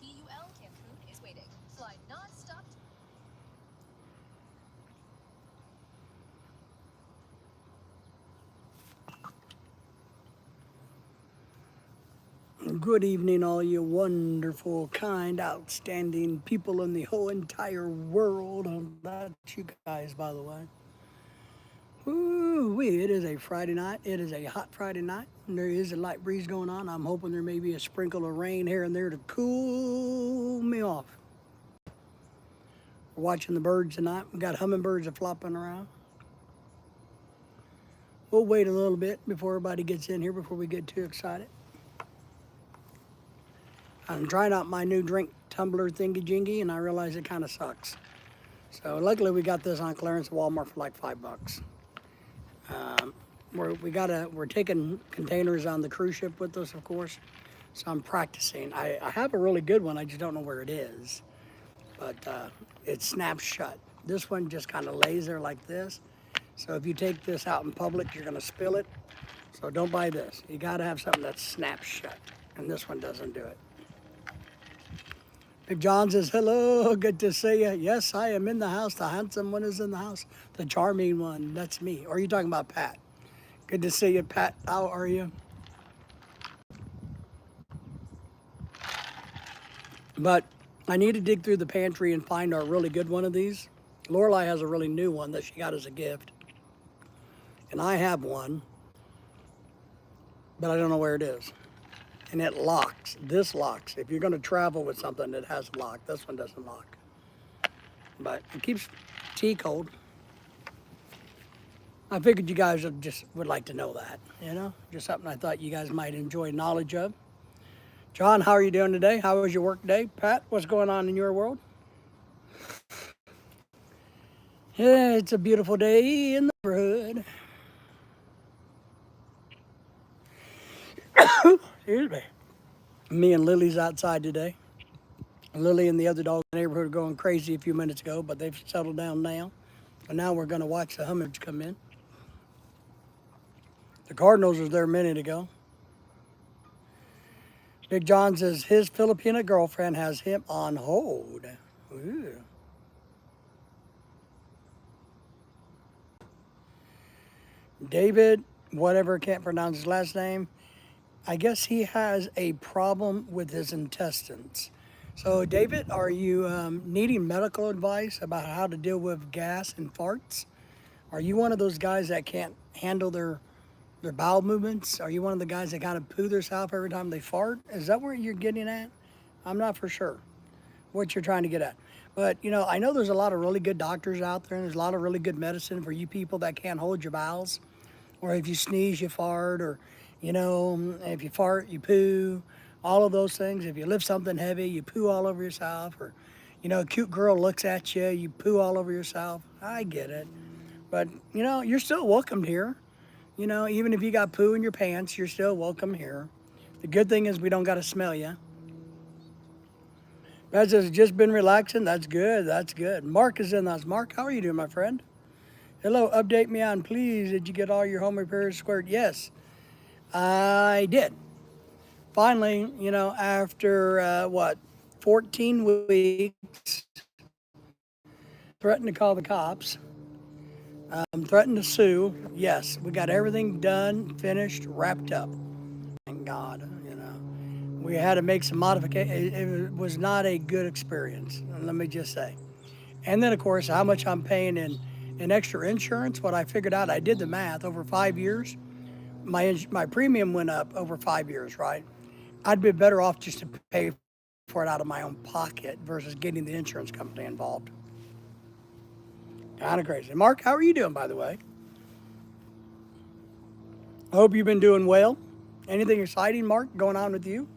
Cancun is waiting. Fly non-stop. Good evening, all you wonderful, kind, outstanding people in the whole entire world. That's you guys, by the way. Ooh, it is a Friday night. It is a hot Friday night. And there is a light breeze going on. I'm hoping there may be a sprinkle of rain here and there to cool me off. We're watching the birds tonight. We got hummingbirds flopping around. We'll wait a little bit before everybody gets in here before we get too excited. I'm trying out my new drink tumbler thingy jingy, and I realize it kind of sucks. So luckily we got this on clearance at Walmart for like $5. We're taking containers on the cruise ship with us, of course. So I'm practicing. I have a really good one. I just don't know where it is, but it snaps shut. This one just kind of lays there like this. So if you take this out in public, you're gonna spill it. So don't buy this. You gotta have something that snaps shut, and this one doesn't do it. Big John says, hello, good to see you. Yes, I am in the house. The handsome one is in the house. The charming one, that's me. Or are you talking about Pat? Good to see you, Pat. How are you? But I need to dig through the pantry and find our really good one of these. Lorelai has a really new one that she got as a gift. And I have one, but I don't know where it is. And it locks. This locks. If you're going to travel with something that has a lock, this one doesn't lock. But it keeps tea cold. I figured you guys would like to know that, you know? Just something I thought you guys might enjoy knowledge of. John, how are you doing today? How was your work day? Pat, what's going on in your world? Yeah, it's a beautiful day in the neighborhood. Excuse me. Me and Lily's outside today. Lily and the other dog in the neighborhood were going crazy a few minutes ago, but they've settled down now. And now we're going to watch the hummingbirds come in. The Cardinals was there a minute ago. Big John says his Filipina girlfriend has him on hold. Ooh. David, whatever, can't pronounce his last name. I guess he has a problem with his intestines. So, David, are you needing medical advice about how to deal with gas and farts? Are you one of those guys that can't handle their bowel movements? Are you one of the guys that kind of poo themselves every time they fart? Is that where you're getting at? I'm not for sure what you're trying to get at. But, you know, I know there's a lot of really good doctors out there, and there's a lot of really good medicine for you people that can't hold your bowels. Or if you sneeze, you fart, or, you know, if you fart, you poo, all of those things. If you lift something heavy, you poo all over yourself, or, you know, a cute girl looks at you, you poo all over yourself. I get it. But, you know, you're still welcome here. You know, even if you got poo in your pants, you're still welcome here. The good thing is we don't got to smell you. That has just been relaxing. That's good. That's good. Mark is in the house. Mark, how are you doing, my friend? Hello, update me on, please. Did you get all your home repairs squared? Yes, I did. Finally, you know, after 14 weeks, threatened to call the cops, threatened to sue. Yes, we got everything done, finished, wrapped up. Thank God, you know. We had to make some modifications. It was not a good experience, let me just say. And then, of course, how much I'm paying in extra insurance. What I figured out, I did the math over 5 years. My premium went up over 5 years, right? I'd be better off just to pay for it out of my own pocket versus getting the insurance company involved. Kind of crazy. Mark, how are you doing, by the way? I hope you've been doing well. Anything exciting, Mark, going on with you?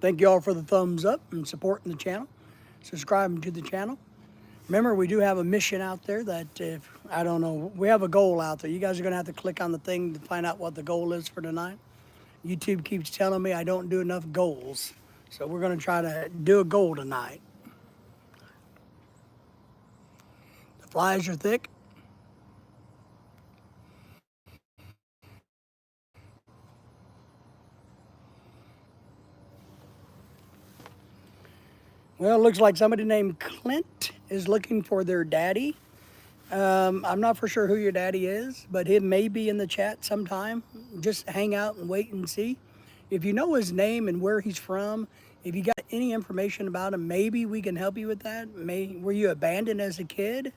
Thank you all for the thumbs up and supporting the channel, subscribing to the channel. Remember, we do have a mission out there that if, I don't know, we have a goal out there. You guys are going to have to click on the thing to find out what the goal is for tonight. YouTube keeps telling me I don't do enough goals. So we're going to try to do a goal tonight. The flies are thick. Well, it looks like somebody named Clint is looking for their daddy. I'm not for sure who your daddy is, but he may be in the chat sometime. Just hang out and wait and see. If you know his name and where he's from, if you got any information about him, maybe we can help you with that. Were you abandoned as a kid?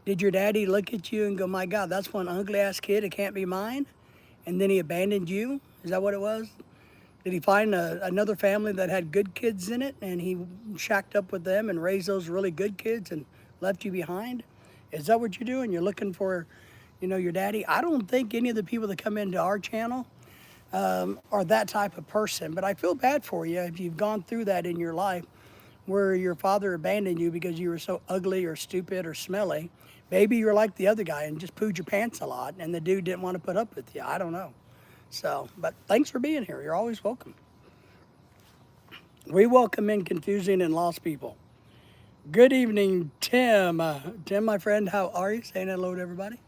Did your daddy look at you and go, my God, that's one ugly ass kid, it can't be mine? And then he abandoned you? Is that what it was? Did he find another family that had good kids in it and he shacked up with them and raised those really good kids and left you behind? Is that what you're doing? You're looking for, your daddy? I don't think any of the people that come into our channel are that type of person, but I feel bad for you if you've gone through that in your life where your father abandoned you because you were so ugly or stupid or smelly. Maybe you're like the other guy and just pooed your pants a lot and the dude didn't want to put up with you. I don't know. So, but thanks for being here. You're always welcome. We welcome in confusing and lost people. Good evening, Tim. Tim, my friend, how are you? Saying hello to everybody.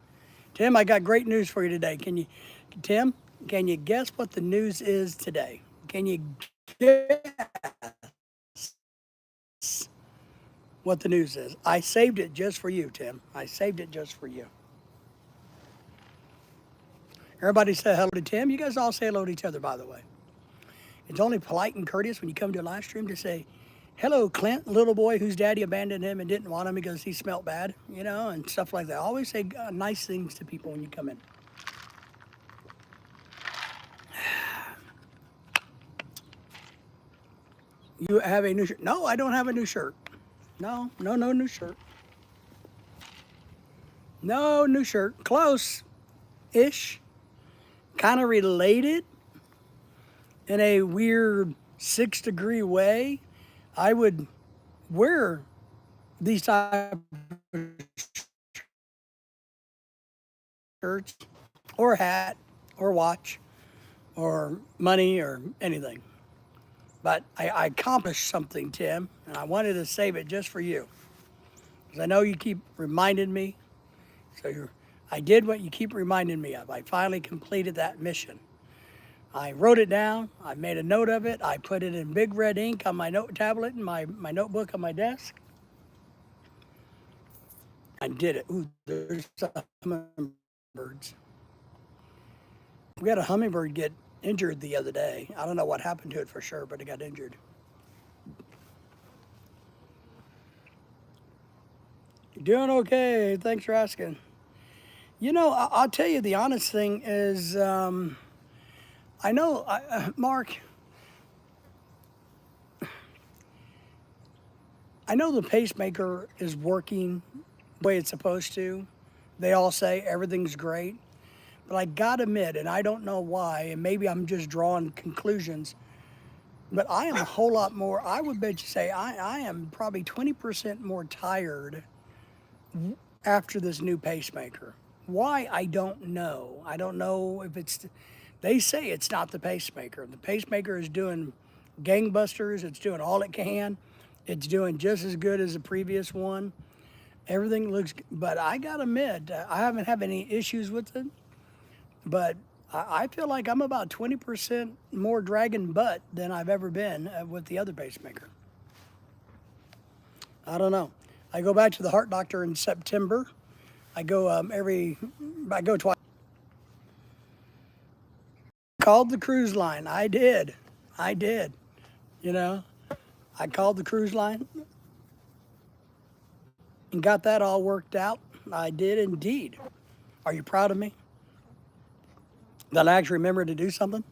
Tim, I got great news for you today. Tim, can you guess what the news is today? Can you guess what the news is? I saved it just for you, Tim. I saved it just for you. Everybody say hello to Tim. You guys all say hello to each other, by the way. It's only polite and courteous when you come to a live stream to say, hello, Clint, little boy whose daddy abandoned him and didn't want him because he smelled bad, and stuff like that. Always say nice things to people when you come in. You have a new shirt? No, I don't have a new shirt. No new shirt. No new shirt. Close-ish. Kind of related in a weird 6-degree way. I would wear these type of shirts or hat or watch or money or anything. But I accomplished something, Tim, and I wanted to save it just for you. Because I know you keep reminding me. I did what you keep reminding me of. I finally completed that mission. I wrote it down. I made a note of it. I put it in big red ink on my note tablet and my notebook on my desk. I did it. Ooh, there's hummingbirds. We had a hummingbird get injured the other day. I don't know what happened to it for sure, but it got injured. Doing okay. Thanks for asking. I'll tell you the honest thing is, I know, Mark, I know the pacemaker is working the way it's supposed to. They all say everything's great. But I gotta admit, and I don't know why, and maybe I'm just drawing conclusions, but I am a whole lot more, I would bet you say, I am probably 20% more tired after this new pacemaker. Why? I don't know. I don't know if they say it's not the pacemaker. The pacemaker is doing gangbusters. It's doing all it can. It's doing just as good as the previous one. Everything looks, but I gotta admit, I haven't had any issues with it, but I feel like I'm about 20% more dragging butt than I've ever been with the other pacemaker. I don't know. I go back to the heart doctor in September. I go twice. Called the cruise line. I did. I called the cruise line and got that all worked out. I did indeed. Are you proud of me? That I actually remembered to do something?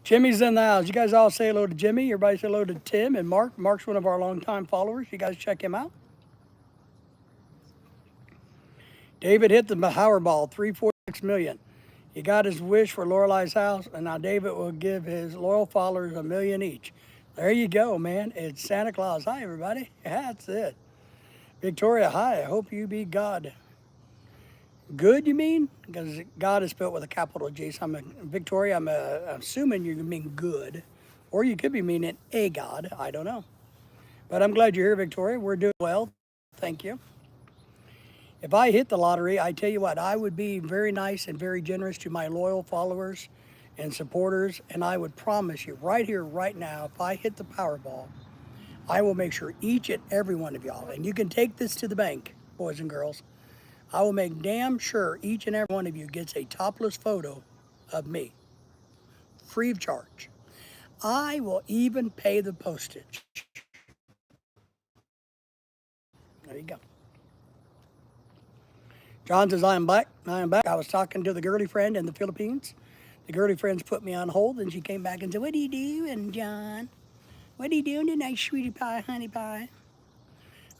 Jimmy's in the house. You guys all say hello to Jimmy. Everybody say hello to Tim and Mark. Mark's one of our longtime followers. You guys check him out. David hit the Powerball, 346 million. He got his wish for Lorelei's house, and now David will give his loyal followers $1 million each. There you go, man. It's Santa Claus. Hi, everybody. That's it. Victoria, hi. I hope you be God. Good, you mean? Because God is spelled with a capital G. So Victoria, I'm assuming you mean good. Or you could be meaning a God. I don't know. But I'm glad you're here, Victoria. We're doing well. Thank you. If I hit the lottery, I tell you what, I would be very nice and very generous to my loyal followers and supporters. And I would promise you right here, right now, if I hit the Powerball, I will make sure each and every one of y'all, and you can take this to the bank, boys and girls, I will make damn sure each and every one of you gets a topless photo of me, free of charge. I will even pay the postage. There you go. John says, I am back. I am back. I was talking to the girly friend in the Philippines. The girly friends put me on hold, and she came back and said, what are you doing, John? What are you doing tonight, sweetie pie, honey pie?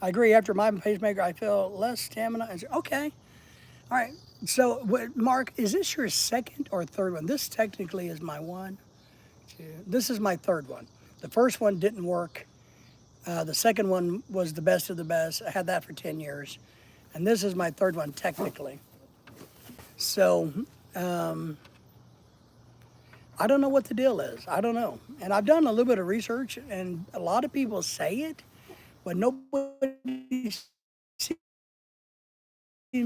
I agree. After my pacemaker, I feel less stamina. I said, okay. All right. So, Mark, is this your second or third one? This technically is my one. Two. This is my third one. The first one didn't work. The second one was the best of the best. I had that for 10 years. And this is my third one, technically. So, I don't know what the deal is. I don't know. And I've done a little bit of research, and a lot of people say it, but nobody seems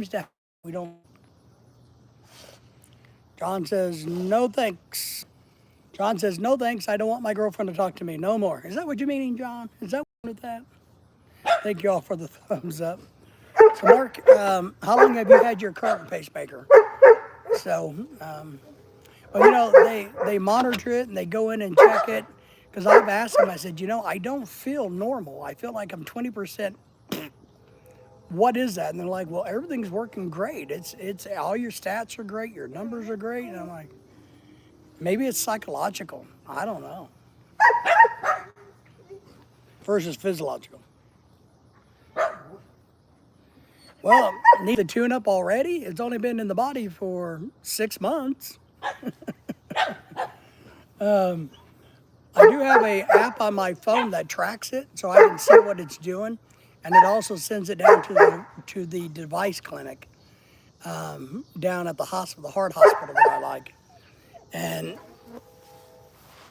to. We don't. John says, no thanks. John says, no thanks. I don't want my girlfriend to talk to me no more. Is that what you're meaning, John? Is that what you with that? Thank you all for the thumbs up. So, Mark, how long have you had your current pacemaker? So, well, you know, they monitor it and they go in and check it. Because I've asked them, I said, you know, I don't feel normal. I feel like I'm 20%. What is that? And they're like, well, everything's working great. It's all your stats are great. Your numbers are great. And I'm like, maybe it's psychological. I don't know. Versus physiological. Well, need the tune up already. It's only been in the body for 6 months. I do have a app on my phone that tracks it, so I can see what it's doing, and it also sends it down to the device clinic down at the hospital, the heart hospital that I like, and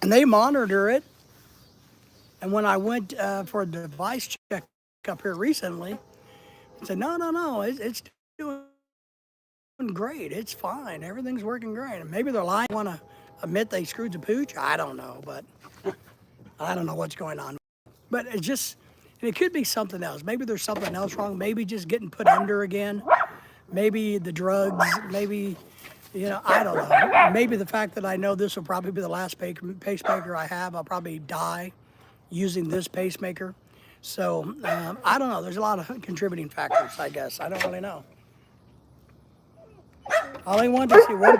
they monitor it. And when I went for a device checkup here recently, I said, no, it's doing great. It's fine. Everything's working great. And maybe they're lying. Want to admit they screwed the pooch? I don't know, but I don't know what's going on. But it's just, and it could be something else. Maybe there's something else wrong. Maybe just getting put under again. Maybe the drugs. Maybe, you know, I don't know. Maybe the fact that I know this will probably be the last pacemaker I have. I'll probably die using this pacemaker. So I don't know. There's a lot of contributing factors, I guess. I don't really know. I only want to see one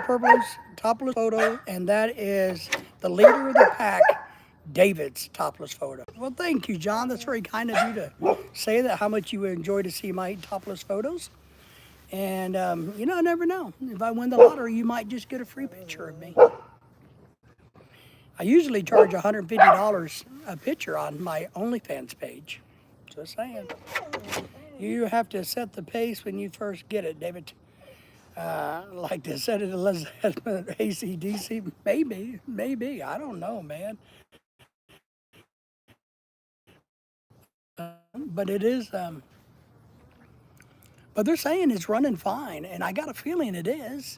topless photo, and that is the leader of the pack, David's topless photo. Well, thank you, John. That's very kind of you to say that, how much you enjoy to see my topless photos. And, you know, I never know. If I win the lottery, you might just get a free picture of me. I usually charge $150 a picture on my OnlyFans page. Just saying. You have to set the pace when you first get it, David. Like to set it as ACDC, maybe. I don't know, man. But it is. But they're saying it's running fine, and I got a feeling it is.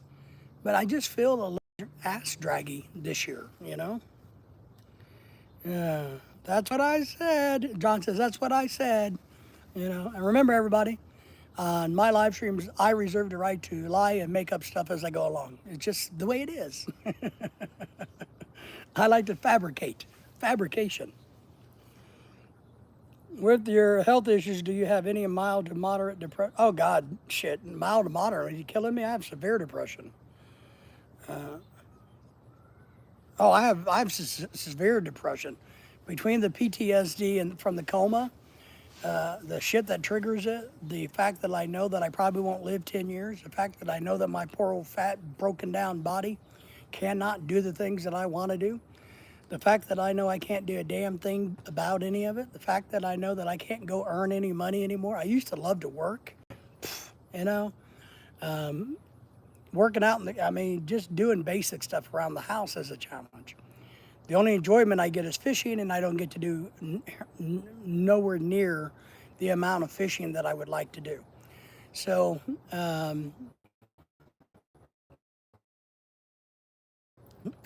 But I just feel a little ass draggy this year, you know. Yeah, that's what I said. John says that's what I said. You know, and remember, everybody, on my live streams, I reserve the right to lie and make up stuff as I go along. It's just the way it is. I like to fabrication. With your health issues, do you have any mild to moderate depression? Oh God, shit, mild to moderate. Are you killing me? I have severe depression. I have severe depression. Between the PTSD and from the coma, the shit that triggers it, the fact that I know that I probably won't live 10 years, the fact that I know that my poor old fat, broken down body cannot do the things that I want to do, the fact that I know I can't do a damn thing about any of it, the fact that I know that I can't go earn any money anymore. I used to love to work, you know, working out, just doing basic stuff around the house is a challenge. The only enjoyment I get is fishing, and I don't get to do nowhere near the amount of fishing that I would like to do. So,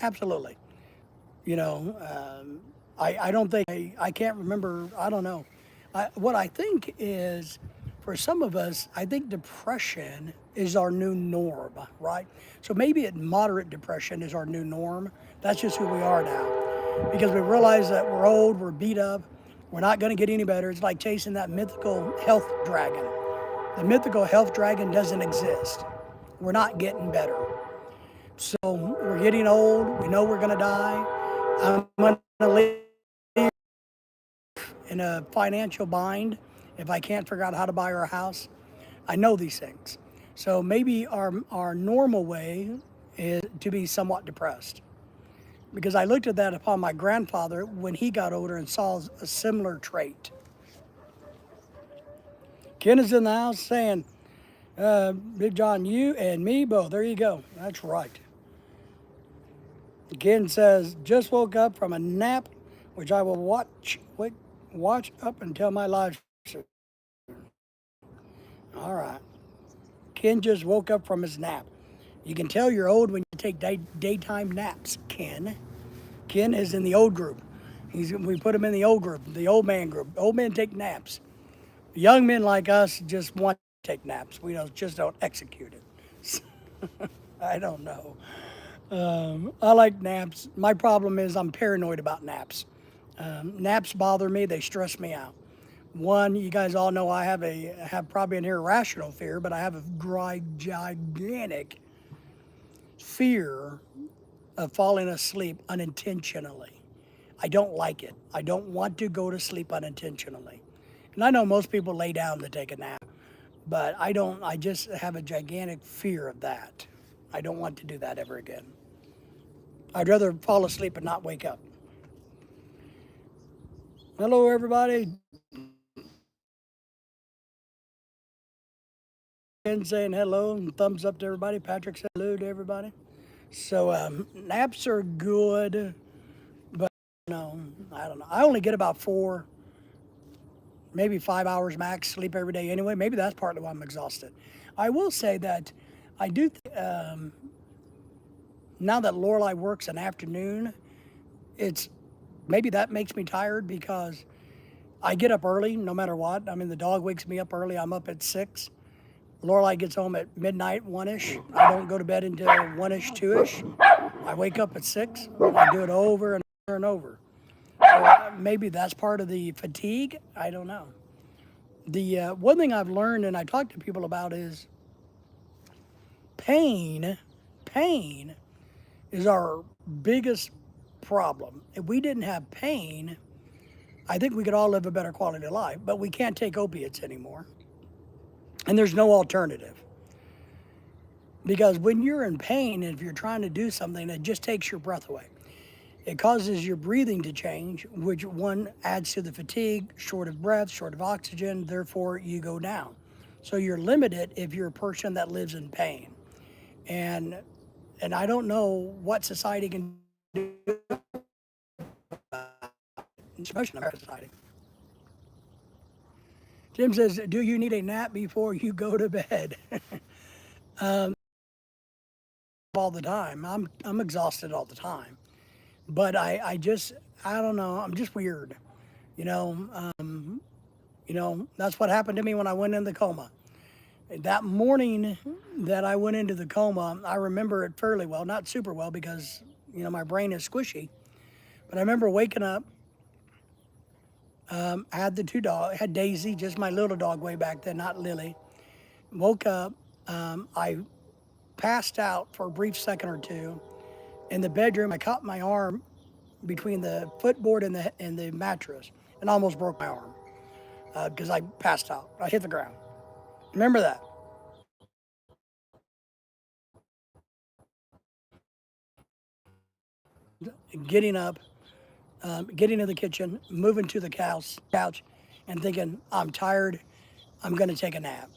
Absolutely. You know, I don't think, I can't remember, I don't know. What I think is, for some of us, I think depression is our new norm, right? So maybe moderate depression is our new norm. That's just who we are now. Because we realize that we're old, we're beat up, we're not going to get any better. It's like chasing that mythical health dragon. The mythical health dragon doesn't exist. We're not getting better. So we're getting old. We know we're going to die. I'm going to live in a financial bind if I can't figure out how to buy our house. I know these things. So maybe our normal way is to be somewhat depressed. Because I looked at that upon my grandfather when he got older and saw a similar trait. Ken is in the house saying, Big John, you and me both. There you go. That's right. Ken says, just woke up from a nap, which I will watch up until my life. All right. Ken just woke up from his nap. You can tell you're old when you take daytime naps, Ken. Ken is in the old group. We put him in the old group, the old man group. Old men take naps. Young men like us just want to take naps. We just don't execute it. I don't know. I like naps. My problem is I'm paranoid about naps. Naps bother me. They stress me out. One, you guys all know I have probably an irrational fear, but I have a gigantic fear of falling asleep unintentionally. I don't like it. I don't want to go to sleep unintentionally. And I know most people lay down to take a nap, but I don't. I just have a gigantic fear of that. I don't want to do that ever again. I'd rather fall asleep and not wake up. Hello, everybody. Ken saying hello and thumbs up to everybody. Patrick said hello to everybody. So naps are good, but no, I don't know. I only get about 4, maybe 5 hours max sleep every day anyway. Maybe that's partly why I'm exhausted. I will say that I do now that Lorelai works an afternoon, it's maybe that makes me tired because I get up early no matter what. I mean, the dog wakes me up early. I'm up at 6. Lorelai gets home at midnight, 1-ish. I don't go to bed until 1-ish, 2-ish. I wake up at 6. I do it over and over and over. So maybe that's part of the fatigue. I don't know. The one thing I've learned and I talk to people about is pain. Pain is our biggest problem. If we didn't have pain, I think we could all live a better quality of life, but we can't take opiates anymore. And there's no alternative. Because when you're in pain, and if you're trying to do something, it just takes your breath away. It causes your breathing to change, which one adds to the fatigue, short of breath, short of oxygen, therefore you go down. So you're limited if you're a person that lives in pain. And I don't know what society can do, especially in American society. Jim says, do you need a nap before you go to bed? All the time. I'm exhausted all the time. But I don't know. I'm just weird. You know, that's what happened to me when I went in the coma. That morning that I went into the coma, I remember it fairly well, not super well because, my brain is squishy. But I remember waking up, had the 2 dogs, had Daisy, just my little dog way back then, not Lily. Woke up, I passed out for a brief second or two. In the bedroom, I caught my arm between the footboard and the mattress and almost broke my arm because I passed out. I hit the ground. Remember that. Getting up, getting to the kitchen, moving to the couch, and thinking, I'm tired, I'm going to take a nap.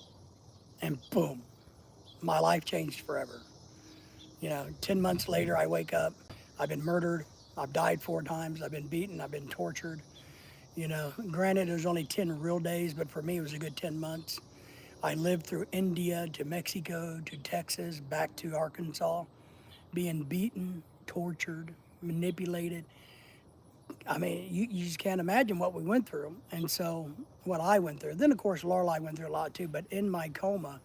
And boom, my life changed forever. 10 months later, I wake up, I've been murdered, I've died 4 times, I've been beaten, I've been tortured. Granted, it was only 10 real days, but for me, it was a good 10 months. I lived through India to Mexico to Texas, back to Arkansas, being beaten, tortured, manipulated. I mean, you just can't imagine what we went through. And so, what I went through. Then, of course, Lorelai went through a lot too. But in my coma,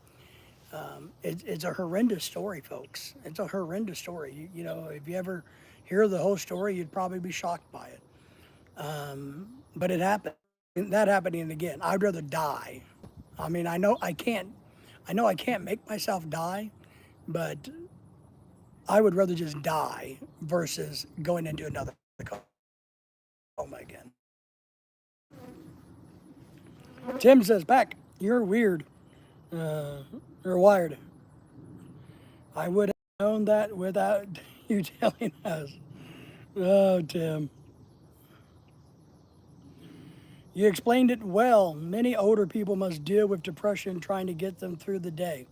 it's a horrendous story, folks. It's a horrendous story. You know, if you ever hear the whole story, you'd probably be shocked by it. But it happened. That happening again. I'd rather die. I mean, I know I can't. I know I can't make myself die, but I would rather just die versus going into another coma again. Tim says, "Back, you're weird. You're wired. I would have known that without you telling us." Oh, Tim. You explained it well. Many older people must deal with depression trying to get them through the day.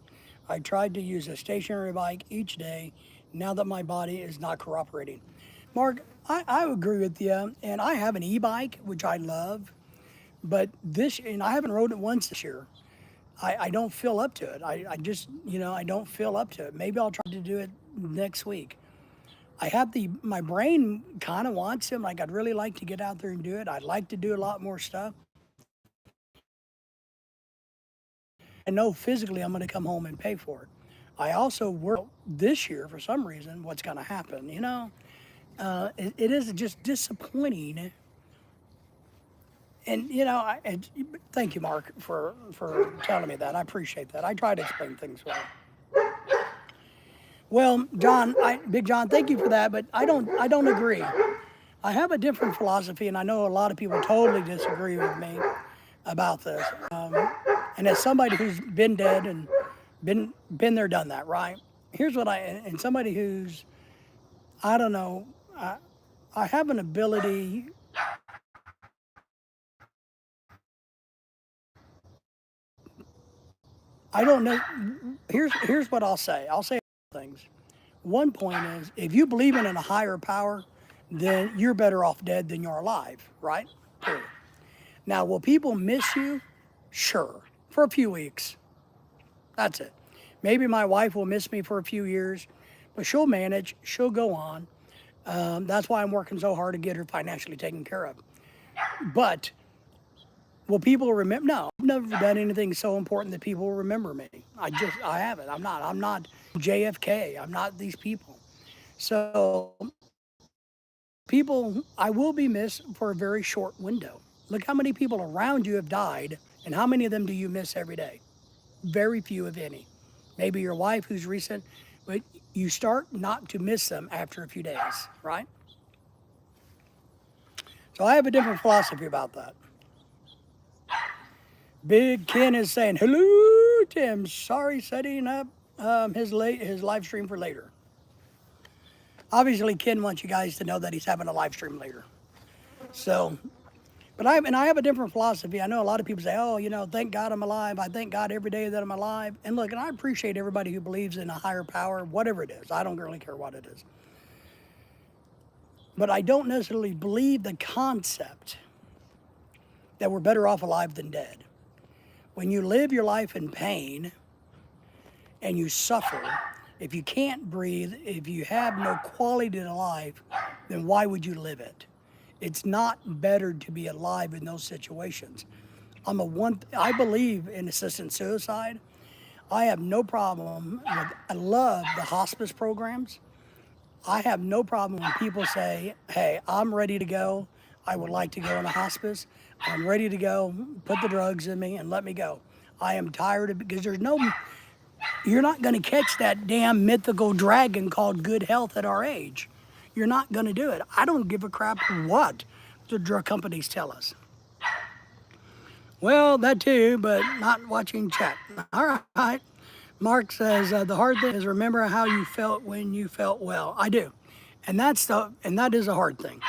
I tried to use a stationary bike each day now that my body is not cooperating. Mark, I agree with you. And I have an e bike, which I love. But and I haven't rode it once this year. I don't feel up to it. I just, I don't feel up to it. Maybe I'll try to do it next week. I have my brain kind of wants it. Like, I'd really like to get out there and do it. I'd like to do a lot more stuff. I know physically I'm going to come home and pay for it. I also work this year for some reason. What's going to happen? It is just disappointing. And thank you, Mark, for telling me that. I appreciate that. I try to explain things well. Well, John, Big John, thank you for that, but I don't agree. I have a different philosophy, and I know a lot of people totally disagree with me about this. And as somebody who's been dead and been there, done that, right? Here's what and somebody who's, I don't know, I have an ability. I don't know. Here's what I'll say. I'll say things. One point is, if you believe in a higher power, then you're better off dead than you're alive, right? Period. Now, will people miss you? Sure, for a few weeks. That's it. Maybe my wife will miss me for a few years, but she'll manage. She'll go on. That's why I'm working so hard to get her financially taken care of. But will people remember? No, I've never done anything so important that people will remember me. I haven't. I'm not JFK. I'm not these people. So I will be missed for a very short window. Look how many people around you have died, and how many of them do you miss every day? Very few, if any. Maybe your wife who's recent, but you start not to miss them after a few days, right? So I have a different philosophy about that. Big Ken is saying, "Hello, Tim. Sorry, setting up his live stream for later." Obviously, Ken wants you guys to know that he's having a live stream later. So, but I have a different philosophy. I know a lot of people say, "Oh, thank God I'm alive. I thank God every day that I'm alive." And look, and I appreciate everybody who believes in a higher power, whatever it is. I don't really care what it is. But I don't necessarily believe the concept that we're better off alive than dead. When you live your life in pain and you suffer, if you can't breathe, if you have no quality to life, then why would you live it? It's not better to be alive in those situations. I believe in assisted suicide. I have no problem I love the hospice programs. I have no problem when people say, "Hey, I'm ready to go. I would like to go in a hospice. I'm ready to go. Put the drugs in me and let me go. I am tired of," because you're not going to catch that damn mythical dragon called good health at our age. You're not going to do it. I don't give a crap what the drug companies tell us. Well, that too, but not watching chat. All right. Mark says, "The hard thing is remember how you felt when you felt well." I do. And that is a hard thing.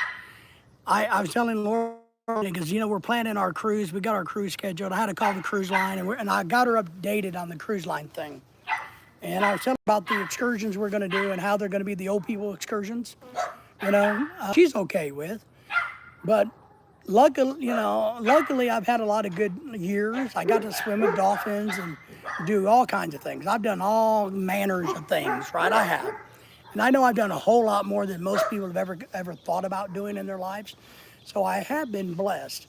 I was telling Laura, because we're planning our cruise. We got our cruise scheduled. I had to call the cruise line, and I got her updated on the cruise line thing. And I was telling her about the excursions we're going to do and how they're going to be the old people excursions. She's okay with. But luckily I've had a lot of good years. I got to swim with dolphins and do all kinds of things. I've done all manners of things, right? I have. And I know I've done a whole lot more than most people have ever thought about doing in their lives. So I have been blessed,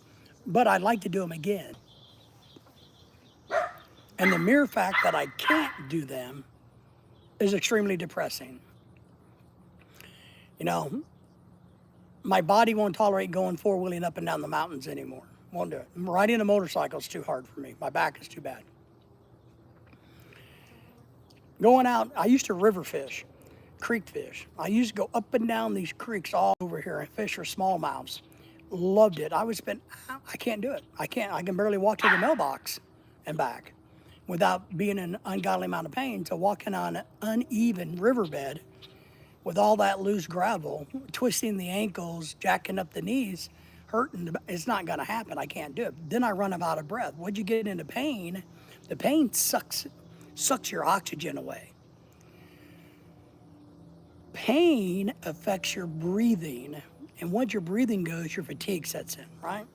but I'd like to do them again. And the mere fact that I can't do them is extremely depressing. You know, my body won't tolerate going four-wheeling up and down the mountains anymore. Won't do it. Riding a motorcycle is too hard for me. My back is too bad. Going out, I used to river fish, creek fish. I used to go up and down these creeks all over here and fish for smallmouths. Loved it. I can't do it. I can barely walk to the mailbox and back without being in an ungodly amount of pain. So walking on an uneven riverbed with all that loose gravel, twisting the ankles, jacking up the knees, hurting, it's not going to happen. I can't do it. Then I run out of breath. Once you get into pain, the pain sucks your oxygen away. Pain affects your breathing, and once your breathing goes, your fatigue sets in, right?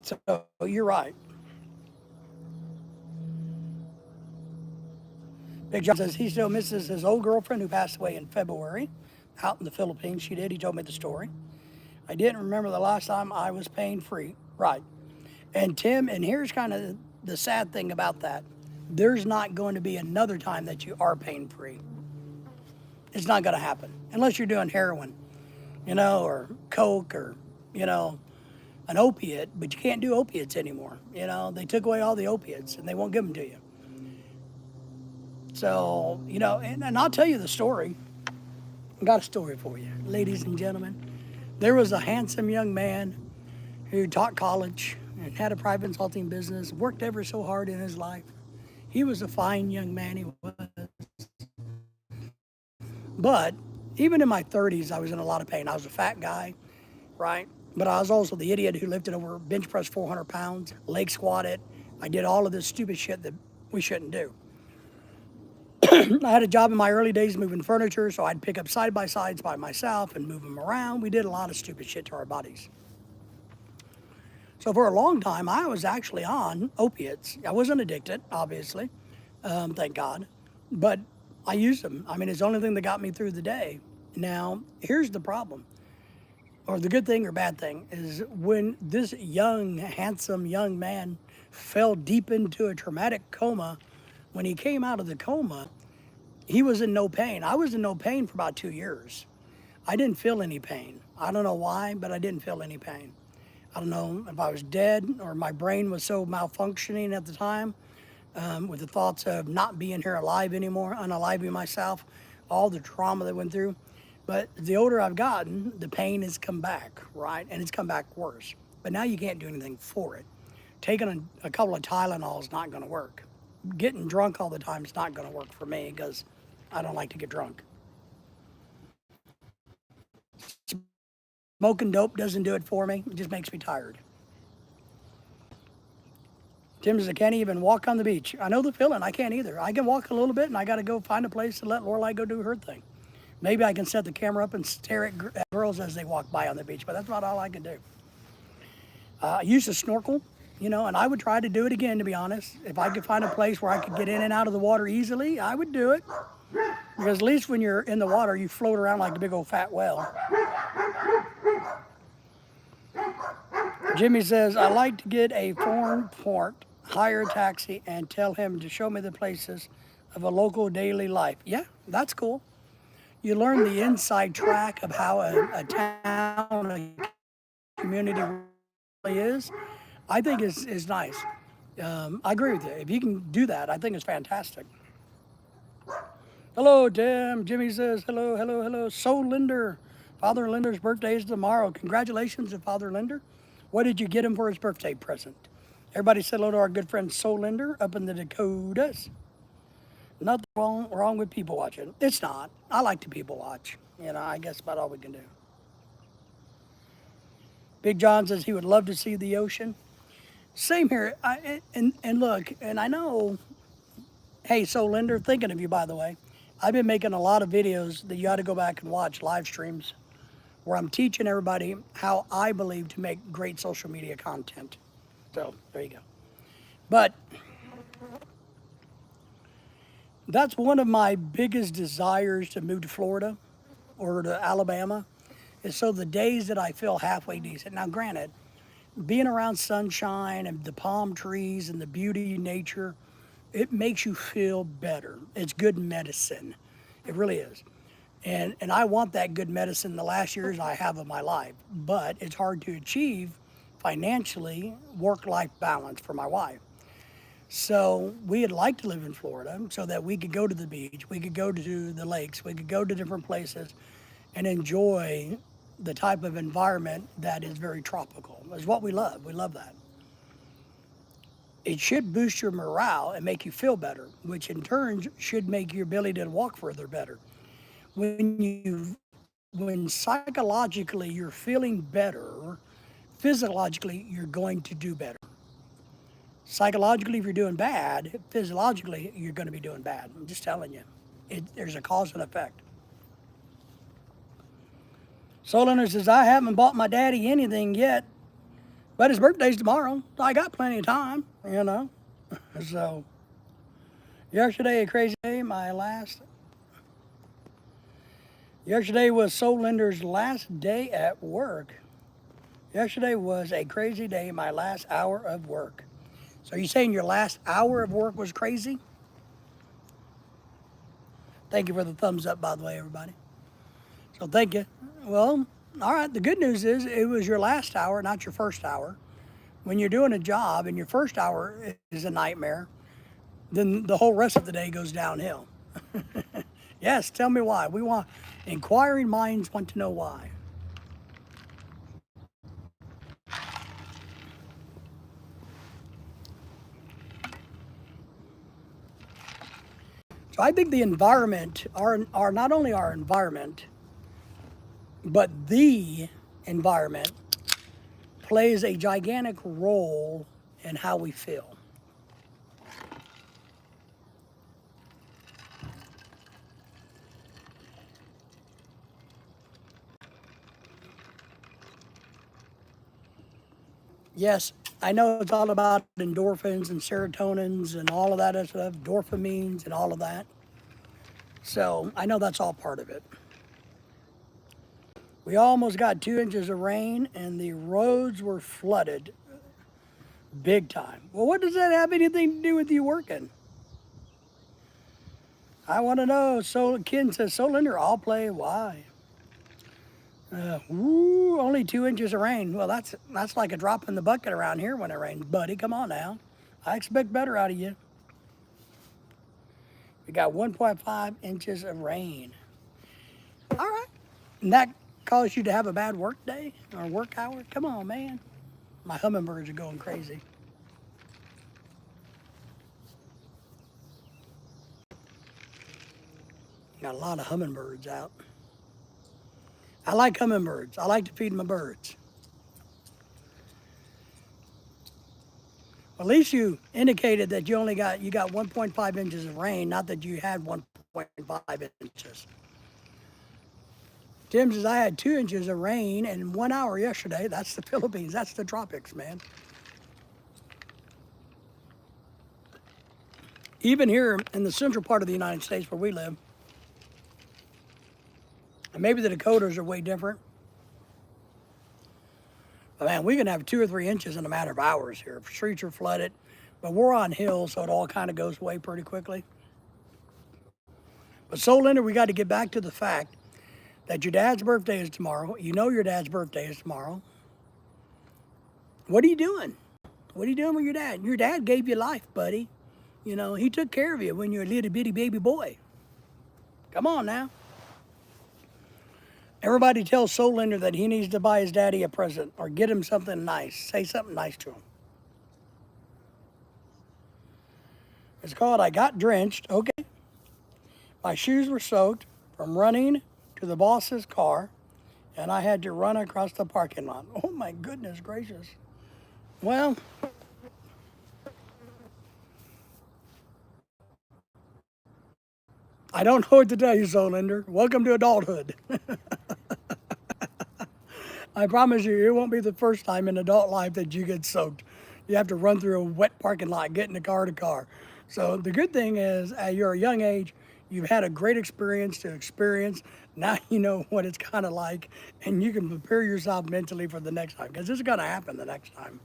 So you're right. Big John says he still misses his old girlfriend who passed away in February out in the Philippines. She did. He told me the story. I didn't remember the last time I was pain-free. Right. And Tim, and here's kind of the sad thing about that. There's not going to be another time that you are pain-free. It's not going to happen unless you're doing heroin, or coke or, an opiate, but you can't do opiates anymore. They took away all the opiates and they won't give them to you. So, and I'll tell you the story. I got a story for you, ladies and gentlemen. There was a handsome young man who taught college and had a private consulting business, worked ever so hard in his life. He was a fine young man, he was. But even in my 30s, I was in a lot of pain. I was a fat guy, right? But I was also the idiot who lifted over bench press 400 pounds, leg squatted. I did all of this stupid shit that we shouldn't do. I had a job in my early days moving furniture, so I'd pick up side-by-sides by myself and move them around. We did a lot of stupid shit to our bodies. So for a long time, I was actually on opiates. I wasn't addicted, obviously, thank God, but I used them. I mean, it's the only thing that got me through the day. Now, here's the problem, or the good thing or bad thing, is when this young, handsome young man fell deep into a traumatic coma, when he came out of the coma, he was in no pain. I was in no pain for about 2 years. I didn't feel any pain. I don't know why, but I didn't feel any pain. I don't know if I was dead or my brain was so malfunctioning at the time with the thoughts of not being here alive anymore, unaliving myself, all the trauma that went through. But the older I've gotten, the pain has come back, right? And it's come back worse. But now you can't do anything for it. Taking a couple of Tylenol is not going to work. Getting drunk all the time is not going to work for me because I don't like to get drunk. Smoking dope doesn't do it for me. It just makes me tired. Tim says, I can't even walk on the beach. I know the feeling. I can't either. I can walk a little bit and I got to go find a place to let Lorelai go do her thing. Maybe I can set the camera up and stare at girls as they walk by on the beach, but that's about all I can do. I used to snorkel, and I would try to do it again, to be honest. If I could find a place where I could get in and out of the water easily, I would do it. Because at least when you're in the water, you float around like a big old fat whale. Jimmy says, I like to get a foreign port, hire a taxi, and tell him to show me the places of a local daily life. Yeah, that's cool. You learn the inside track of how a town, a community really is. I think is nice. I agree with you. If you can do that, I think it's fantastic. Hello, Tim. Jimmy says, hello, hello, hello. So Linder, Father Linder's birthday is tomorrow. Congratulations to Father Linder. What did you get him for his birthday present? Everybody said hello to our good friend So Linder up in the Dakotas. Nothing wrong with people watching. It's not. I like to people watch. I guess about all we can do. Big John says he would love to see the ocean. Same here. And look, and I know, hey, So Linder, thinking of you, by the way. I've been making a lot of videos that you ought to go back and watch, live streams, where I'm teaching everybody how I believe to make great social media content. So there you go. But That's one of my biggest desires to move to Florida or to Alabama, is so the days that I feel halfway decent. Now, granted, being around sunshine and the palm trees and the beauty of nature, it makes you feel better. It's good medicine. It really is. And I want that good medicine the last years I have of my life. But it's hard to achieve financially work-life balance for my wife. So we'd like to live in Florida so that we could go to the beach, we could go to the lakes, we could go to different places and enjoy the type of environment that is very tropical. Is what we love. We love that. It should boost your morale and make you feel better, which in turn should make your ability to walk further better. When psychologically you're feeling better, physiologically you're going to do better. Psychologically, if you're doing bad, physiologically you're going to be doing bad. I'm just telling you. There's a cause and effect. Solinder says, I haven't bought my daddy anything yet, but his birthday's tomorrow. So I got plenty of time, you know. So, yesterday, a crazy day, yesterday was Solinder's last day at work. Yesterday was a crazy day, my last hour of work. So you saying your last hour of work was crazy? Thank you for the thumbs up, by the way, everybody. So thank you. Well, all right, the good news is it was your last hour, not your first hour. When you're doing a job and your first hour is a nightmare, then the whole rest of the day goes downhill. Yes, tell me why. Inquiring minds want to know why. So I think the environment, our not only our environment, but the environment plays a gigantic role in how we feel. Yes, I know it's all about endorphins and serotonins and all of that stuff, dopamines and all of that. So I know that's all part of it. We almost got 2 inches of rain and the roads were flooded big time. Well, what does that have anything to do with you working? I want to know. So Ken says, Solinder, I'll play. Why? Only 2 inches of rain. Well, that's like a drop in the bucket around here when it rains, buddy. Come on now. I expect better out of you. We got 1.5 inches of rain. All right. And that caused you to have a bad work day or work hour? Come on, man. My hummingbirds are going crazy. Got a lot of hummingbirds out. I like hummingbirds. I like to feed my birds. Well, at least you indicated that you got 1.5 inches of rain, not that you had 1.5 inches. Tim says, I had 2 inches of rain in 1 hour yesterday. That's the Philippines. That's the tropics, man. Even here in the central part of the United States where we live, and maybe the Dakotas are way different. But man, we can have 2 or 3 inches in a matter of hours here. Streets are flooded, but we're on hills, so it all kind of goes away pretty quickly. But Solinder, we got to get back to the fact that your dad's birthday is tomorrow. You know your dad's birthday is tomorrow. What are you doing? What are you doing with your dad? Your dad gave you life, buddy. You know, he took care of you when you were a little bitty baby boy. Come on now. Everybody tells Solinder that he needs to buy his daddy a present or get him something nice. Say something nice to him. It's called I Got Drenched. Okay. My shoes were soaked from running to the boss's car, and I had to run across the parking lot. Oh my goodness gracious. Well, I don't know what to tell you, Solinder. Welcome to adulthood. I promise you, it won't be the first time in adult life that you get soaked. You have to run through a wet parking lot, get in the car to car. So the good thing is, at your young age, you've had a great experience to experience. Now you know what it's kind of like, and you can prepare yourself mentally for the next time because this is going to happen the next time.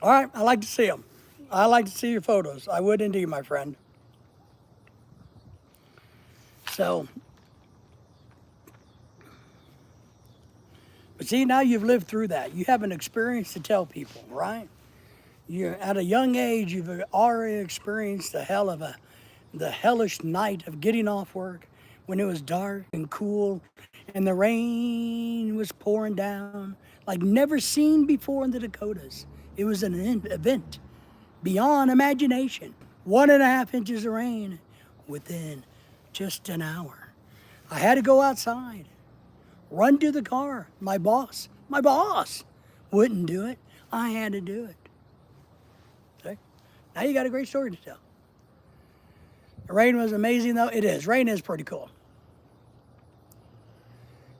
All right, I like to see them. I like to see your photos. I would indeed, my friend. So, but see, now you've lived through that. You have an experience to tell people, right? You, at a young age, you've already experienced the hellish night of getting off work when it was dark and cool and the rain was pouring down like never seen before in the Dakotas. It was an event beyond imagination. 1.5 inches of rain within just an hour. I had to go outside, run to the car. My boss wouldn't do it. I had to do it. See? Now you got a great story to tell. The rain was amazing, though. It is. Rain is pretty cool.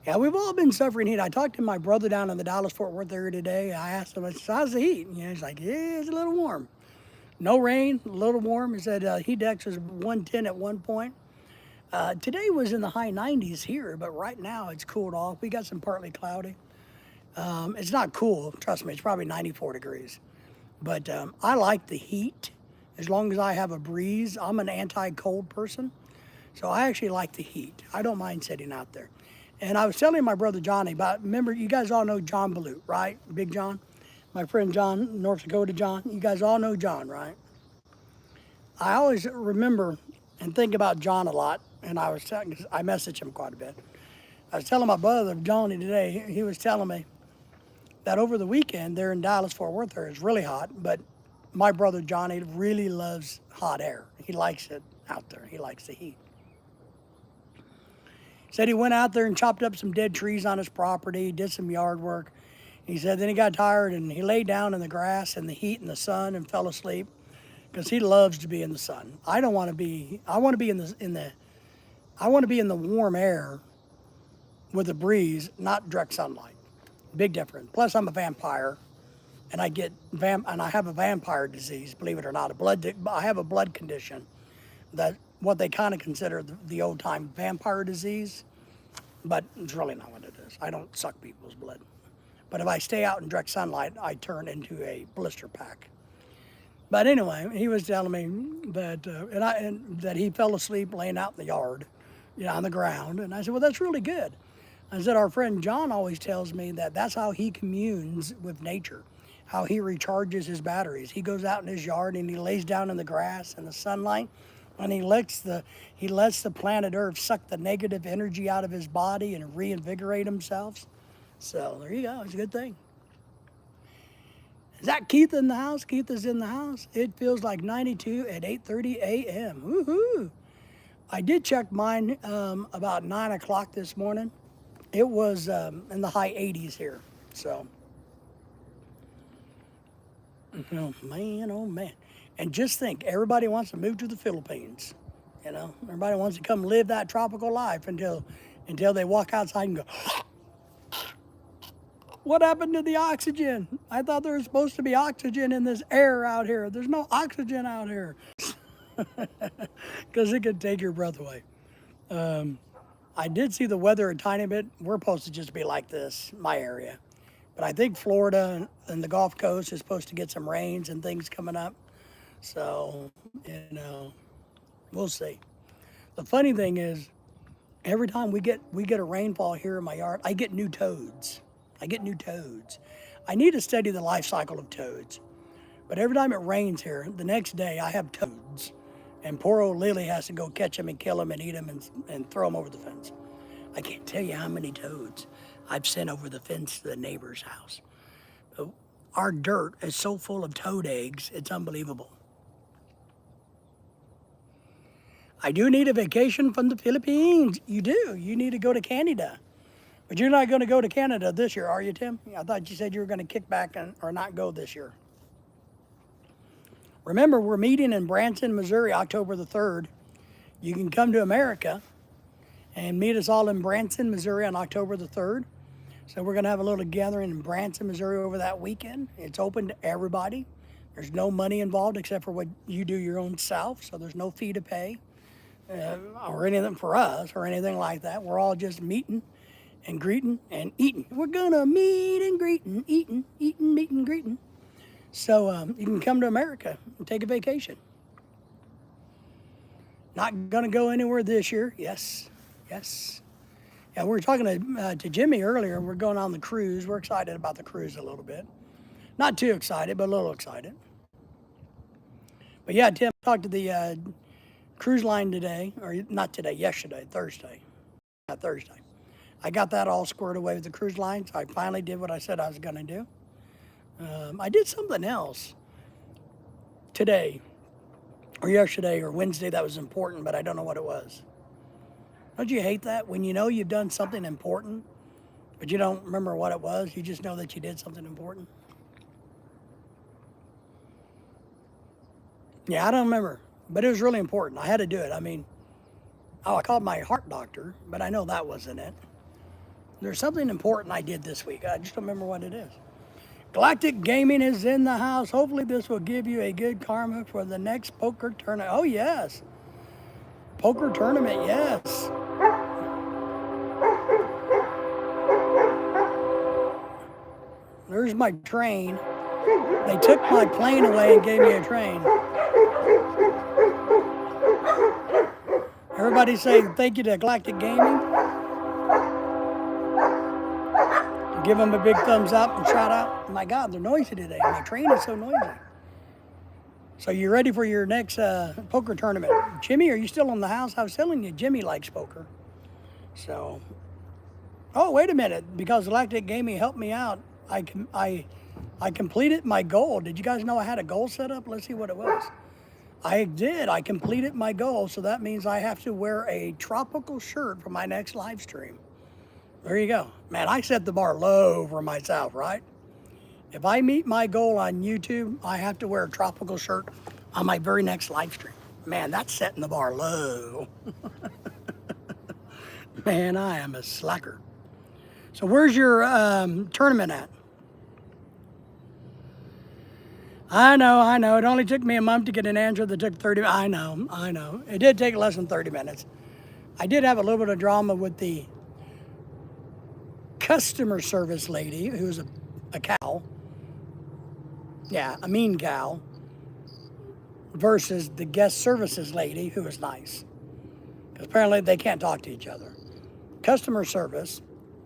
Yeah, we've all been suffering heat. I talked to my brother down in the Dallas-Fort Worth area today. I asked him, I said, how's the heat? He's like, yeah, it's a little warm. No rain, a little warm. He said heat index was 110 at one point. Today was in the high 90s here, but right now it's cooled off. We got some partly cloudy. It's not cool, trust me, it's probably 94 degrees. But I like the heat as long as I have a breeze. I'm an anti-cold person, so I actually like the heat. I don't mind sitting out there. And I was telling my brother Johnny about, remember, you guys all know John Balut, right? Big John? My friend John, North Dakota John. You guys all know John, right? I always remember and think about John a lot, and I message him quite a bit. I was telling my brother Johnny today, he was telling me that over the weekend there in Dallas-Fort Worth there is really hot, but my brother Johnny really loves hot air. He likes it out there. He likes the heat. Said he went out there and chopped up some dead trees on his property, did some yard work. He said then he got tired and he laid down in the grass in the heat and the sun and fell asleep because he loves to be in the sun. I don't want to be. I want to be I want to be in the warm air with a breeze, not direct sunlight. Big difference. Plus, I'm a vampire, and I have a vampire disease. Believe it or not, I have a blood condition that what they kind of consider the old time vampire disease, but it's really not what it is. I don't suck people's blood. But if I stay out in direct sunlight, I turn into a blister pack. But anyway, he was telling me that that he fell asleep laying out in the yard, on the ground. And I said, well, that's really good. I said, our friend John always tells me that that's how he communes with nature, how he recharges his batteries. He goes out in his yard and he lays down in the grass and the sunlight, and he lets the planet Earth suck the negative energy out of his body and reinvigorate himself. So there you go. It's a good thing. Is that Keith in the house? Keith is in the house. It feels like 92 at 8:30 a.m. Woohoo! I did check mine about 9 o'clock this morning. It was in the high 80s here. So, oh man. And just think, everybody wants to move to the Philippines. Everybody wants to come live that tropical life until they walk outside and go, what happened to the oxygen? I thought there was supposed to be oxygen in this air out here. There's no oxygen out here. Because it could take your breath away. I did see the weather a tiny bit. We're supposed to just be like this, my area. But I think Florida and the Gulf Coast is supposed to get some rains and things coming up. So, we'll see. The funny thing is, every time we get a rainfall here in my yard, I get new toads. I need to study the life cycle of toads. But every time it rains here, the next day I have toads. And poor old Lily has to go catch them and kill them and eat them and throw them over the fence. I can't tell you how many toads I've sent over the fence to the neighbor's house. Our dirt is so full of toad eggs, it's unbelievable. I do need a vacation from the Philippines. You do. You need to go to Canada. But you're not going to go to Canada this year, are you, Tim? I thought you said you were going to kick back or not go this year. Remember, we're meeting in Branson, Missouri, October the 3rd. You can come to America and meet us all in Branson, Missouri on October the 3rd. So we're going to have a little gathering in Branson, Missouri over that weekend. It's open to everybody. There's no money involved except for what you do your own self. So there's no fee to pay or anything for us or anything like that. We're all just meeting and greeting and eating. We're going to meet and greet and eating, meet and greeting. So you can come to America and take a vacation. Not going to go anywhere this year. Yes, yes. Yeah, we were talking to Jimmy earlier. We're going on the cruise. We're excited about the cruise a little bit. Not too excited, but a little excited. But yeah, Tim, I talked to the cruise line today, or not today, yesterday, Thursday. Not Thursday. I got that all squared away with the cruise line, so I finally did what I said I was going to do. I did something else today, or yesterday, or Wednesday that was important, but I don't know what it was. Don't you hate that? When you know you've done something important, but you don't remember what it was, you just know that you did something important? Yeah, I don't remember, but it was really important. I had to do it. I mean, I called my heart doctor, but I know that wasn't it. There's something important I did this week. I just don't remember what it is. Galactic Gaming is in the house. Hopefully this will give you a good karma for the next poker tournament. Oh, yes. Poker tournament, yes. There's my train. They took my plane away and gave me a train. Everybody say thank you to Galactic Gaming. Give them a big thumbs up and shout out. My God, they're noisy today. My train is so noisy. So you ready for your next poker tournament? Jimmy, are you still in the house? I was telling you, Jimmy likes poker. So, oh, wait a minute. Because Galactic Gaming helped me out, I completed my goal. Did you guys know I had a goal set up? Let's see what it was. I did. I completed my goal. So that means I have to wear a tropical shirt for my next live stream. There you go. Man, I set the bar low for myself, right? If I meet my goal on YouTube, I have to wear a tropical shirt on my very next live stream. Man, that's setting the bar low. Man, I am a slacker. So where's your tournament at? I know. It only took me a month to get an answer that took 30 minutes. I know. It did take less than 30 minutes. I did have a little bit of drama with the customer service lady, who's a cow. Yeah, a mean cow. Versus the guest services lady, who is nice. Because apparently they can't talk to each other. Customer service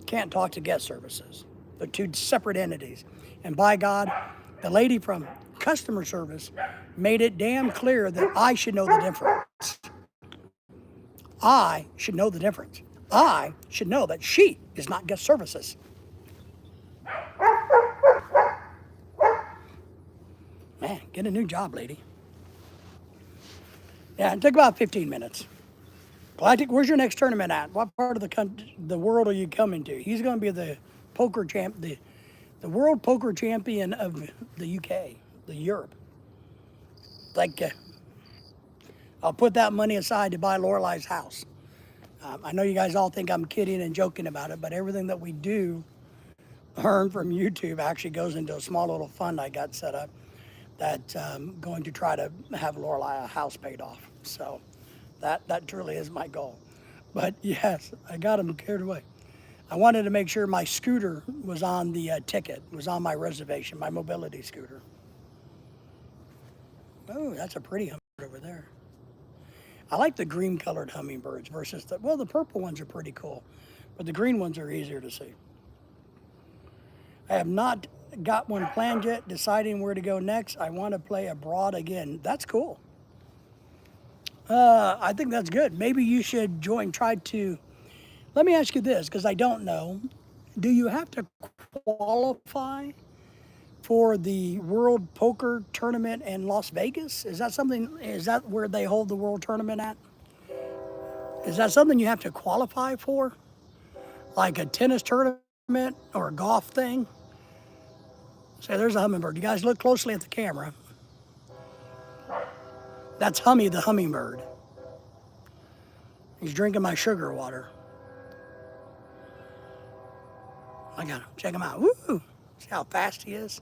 can't talk to guest services. They're two separate entities. And by God, the lady from customer service made it damn clear that I should know the difference. I should know the difference. I should know that she is not guest services. Man, get a new job, lady. Yeah, it took about 15 minutes. Galactic, where's your next tournament at? What part of the world are you coming to? He's going to be the poker champ, the world poker champion of the UK, the Europe. Like, I'll put that money aside to buy Lorelei's house. I know you guys all think I'm kidding and joking about it, but everything that we do earn from YouTube actually goes into a small little fund I got set up that's going to try to have Lorelei a house paid off. So that truly is my goal. But yes, I got him carried away. I wanted to make sure my scooter was on the ticket, was on my reservation, my mobility scooter. Oh, that's a pretty hummingbird over there. I like the green colored hummingbirds versus the purple ones are pretty cool, but the green ones are easier to see. I have not got one planned yet, deciding where to go next. I want to play abroad again. That's cool. I think that's good. Maybe you should let me ask you this, because I don't know. Do you have to qualify for the World Poker Tournament in Las Vegas? Is that where they hold the World Tournament at? Is that something you have to qualify for? Like a tennis tournament or a golf thing? Say, there's a hummingbird. You guys look closely at the camera. That's Hummy the hummingbird. He's drinking my sugar water. I got him. Check him out. Woo! See how fast he is?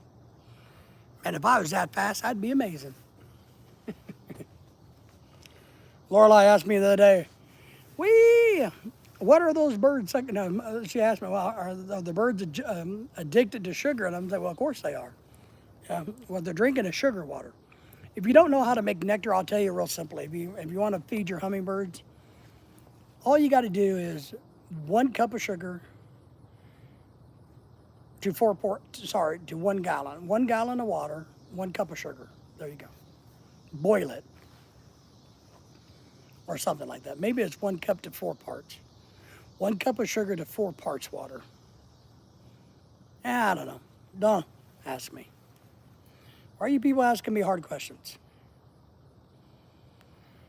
And if I was that fast, I'd be amazing. Lorelai asked me the other day, "Wee, what are those birds sucking?" No, she asked me, "Well, are the birds addicted to sugar?" And I'm like, "Well, of course they are. Well, they're drinking a sugar water." If you don't know how to make nectar, I'll tell you real simply. If you want to feed your hummingbirds, all you got to do is 1 cup of sugar to 1 gallon. 1 gallon of water, 1 cup of sugar. There you go. Boil it or something like that. Maybe it's 1 cup to 4 parts. 1 cup of sugar to 4 parts water. I don't know. Don't ask me. Why are you people asking me hard questions?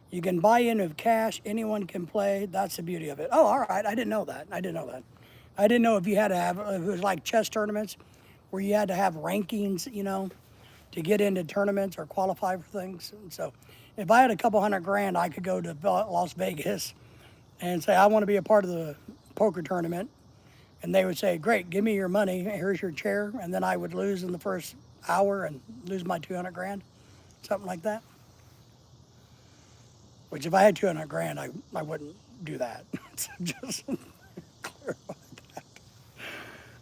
You can buy in with cash. Anyone can play. That's the beauty of it. Oh, all right. I didn't know that. I didn't know if you had to have, if it was like chess tournaments where you had to have rankings, to get into tournaments or qualify for things. And so if I had a couple $100,000, I could go to Las Vegas and say, I want to be a part of the poker tournament. And they would say, great, give me your money. Here's your chair. And then I would lose in the first hour and lose my $200,000, something like that. Which if I had $200,000, I wouldn't do that. So just clarify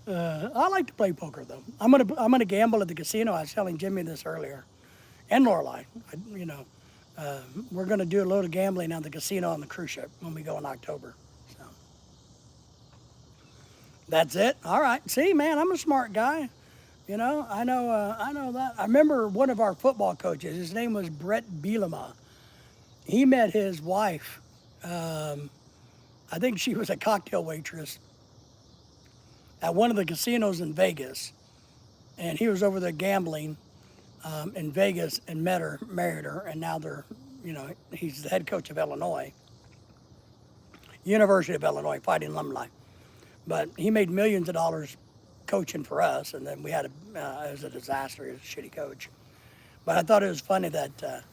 that. I like to play poker though. I'm gonna gamble at the casino. I was telling Jimmy this earlier, and Lorelai. We're gonna do a load of gambling at the casino on the cruise ship when we go in October. So that's it. All right. See, man, I'm a smart guy. I know that. I remember one of our football coaches. His name was Brett Bielema. He met his wife. I think she was a cocktail waitress at one of the casinos in Vegas. And he was over there gambling in Vegas and met her, married her, and now he's the head coach of Illinois, University of Illinois, Fighting Alumni. But he made millions of dollars coaching for us, and then it was a disaster. He was a shitty coach. But I thought it was funny that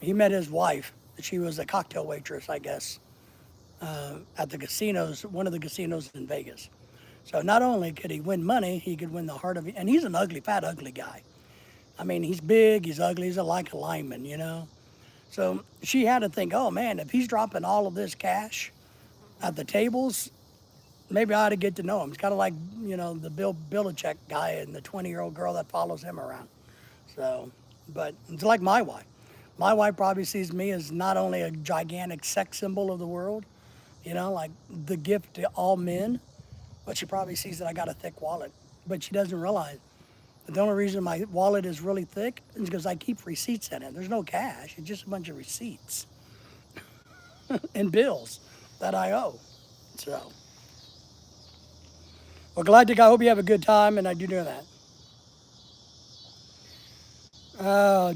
he met his wife. She was a cocktail waitress, I guess, at the casinos, one of the casinos in Vegas. So not only could he win money, he could win the heart of it. And he's an ugly, fat, ugly guy. I mean, he's big, he's ugly, he's like a lineman. So she had to think, oh man, if he's dropping all of this cash at the tables, maybe I ought to get to know him. It's kind of like, the Bill Belichick guy and the 20-year-old girl that follows him around. So, but it's like my wife. My wife probably sees me as not only a gigantic sex symbol of the world, like the gift to all men, but she probably sees that I got a thick wallet. But she doesn't realize that the only reason my wallet is really thick is because I keep receipts in it. There's no cash. It's just a bunch of receipts and bills that I owe. So, well, Galactic, I hope you have a good time, and I do know that.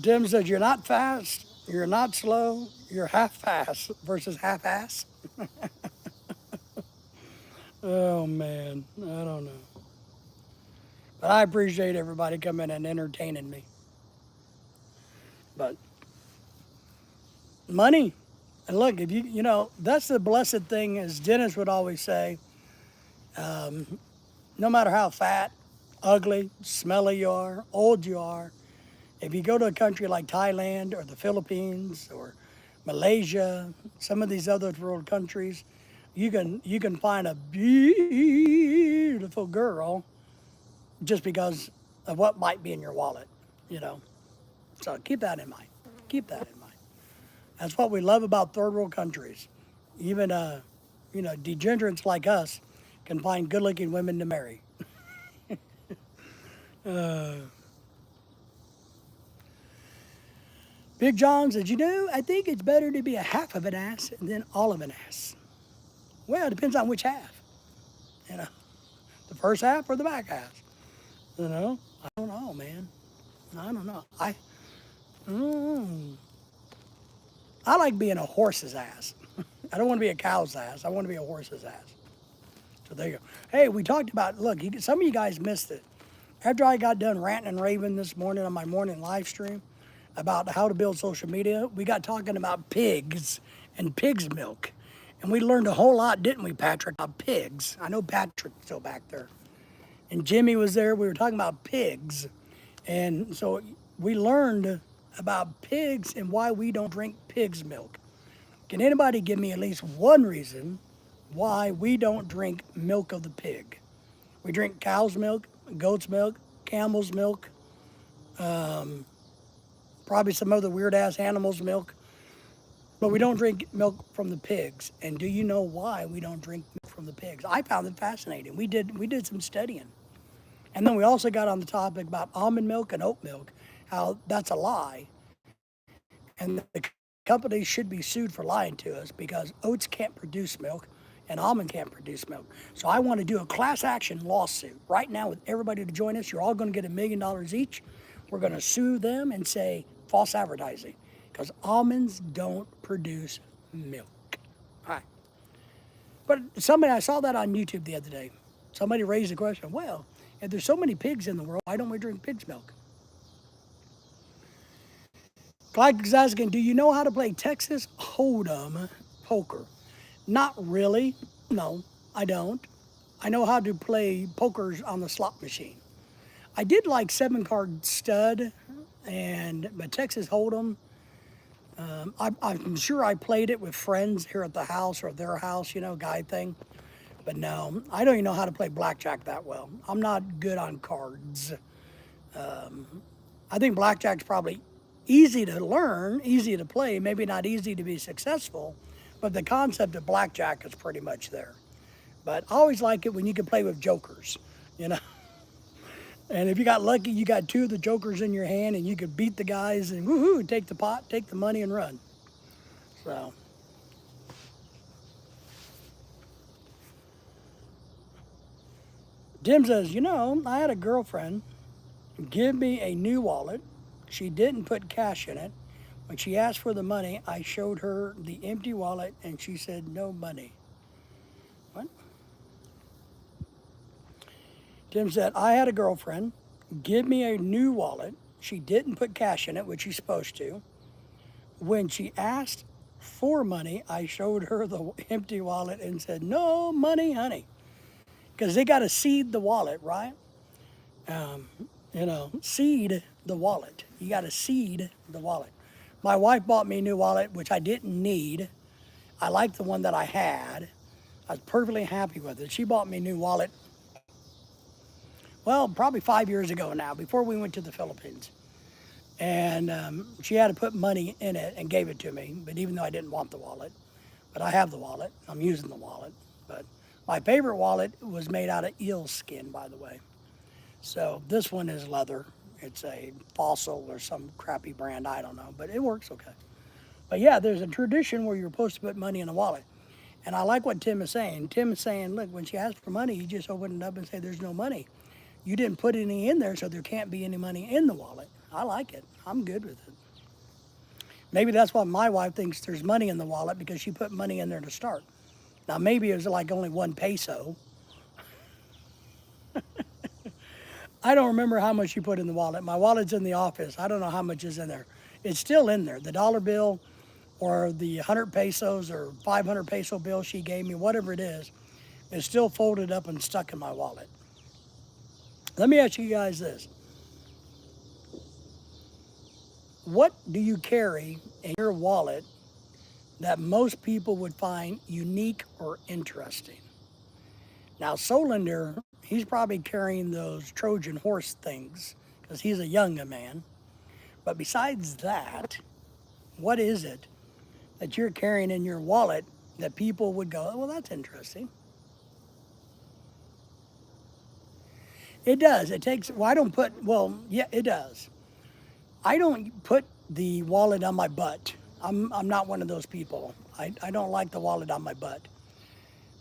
Tim says, you're not fast, you're not slow, you're half fast versus half ass. Oh, man, I don't know. But I appreciate everybody coming and entertaining me. But money, and look, if that's the blessed thing, as Dennis would always say, no matter how fat, ugly, smelly you are, old you are, if you go to a country like Thailand or the Philippines or Malaysia, some of these other world countries, you can find a beautiful girl just because of what might be in your wallet, So keep that in mind. Keep that in mind. That's what we love about third world countries. Even degenerates like us can find good-looking women to marry. Big John says, I think it's better to be a half of an ass than all of an ass. Well, it depends on which half. The first half or the back half. I don't know, man. I don't know. I like being a horse's ass. I don't want to be a cow's ass. I want to be a horse's ass. So there you go. Hey, we talked about, look, some of you guys missed it. After I got done ranting and raving this morning on my morning live stream about how to build social media, we got talking about pigs and pig's milk. And we learned a whole lot, didn't we, Patrick, about pigs? I know Patrick's still back there. and Jimmy was there. We were talking about pigs. And so we learned about pigs and why we don't drink pig's milk. Can anybody give me at least one reason why we don't drink milk of the pig? We drink cow's milk, goat's milk, camel's milk, probably some other weird ass animal's milk, but we don't drink milk from the pigs. And do you know why we don't drink milk from the pigs? I found it fascinating. We did some studying. And then we also got on the topic about almond milk and oat milk, how that's a lie. And the companies should be sued for lying to us because oats can't produce milk and almond can't produce milk. So I want to do a class action lawsuit right now with everybody to join us. You're all going to get $1 million each. We're going to sue them and say false advertising because almonds don't produce milk. All right. But I saw that on YouTube the other day. Somebody raised the question, well, if there's so many pigs in the world, why don't we drink pig's milk? Clyde is asking, do you know how to play Texas Hold'em poker? Not really. No, I don't. I know how to play pokers on the slot machine. I did like 7-card stud, but Texas Hold'em, I'm sure I played it with friends here at the house or their house, guy thing. But no, I don't even know how to play blackjack that well. I'm not good on cards. I think blackjack's probably easy to learn, easy to play, maybe not easy to be successful, but the concept of blackjack is pretty much there. But I always like it when you can play with jokers, you know. And if you got lucky, you got 2 of the jokers in your hand and you could beat the guys and woohoo, take the pot, take the money and run. So. Jim says, I had a girlfriend give me a new wallet. She didn't put cash in it. When she asked for the money, I showed her the empty wallet and she said, no money. What? Tim said, I had a girlfriend give me a new wallet. She didn't put cash in it, which she's supposed to. When she asked for money, I showed her the empty wallet and said, no money, honey. Because they got to seed the wallet, right? Seed the wallet. You got to seed the wallet. My wife bought me a new wallet, which I didn't need. I liked the one that I had. I was perfectly happy with it. She bought me a new wallet, well, probably 5 years ago now, before we went to the Philippines. And she had to put money in it and gave it to me, but even though I didn't want the wallet. But I have the wallet. I'm using the wallet. But my favorite wallet was made out of eel skin, by the way. So this one is leather. It's a Fossil or some crappy brand, I don't know, but it works okay. But yeah, there's a tradition where you're supposed to put money in a wallet. And I like what Tim is saying. Tim is saying, look, when she asked for money, you just open it up and say there's no money. You didn't put any in there, so there can't be any money in the wallet. I like it. I'm good with it. Maybe that's why my wife thinks there's money in the wallet, because she put money in there to start. Now, maybe it was like only 1 peso. I don't remember how much she put in the wallet. My wallet's in the office. I don't know how much is in there. It's still in there. The dollar bill or the 100 pesos or 500 peso bill she gave me, whatever it is still folded up and stuck in my wallet. Let me ask you guys this. What do you carry in your wallet that most people would find unique or interesting? Now, Solinder, he's probably carrying those Trojan horse things because he's a younger man. But besides that, what is it that you're carrying in your wallet that people would go, well, that's interesting? It does. It takes, well, I don't put, well, yeah, it does. I don't put the wallet on my butt. I'm not one of those people. I don't like the wallet on my butt.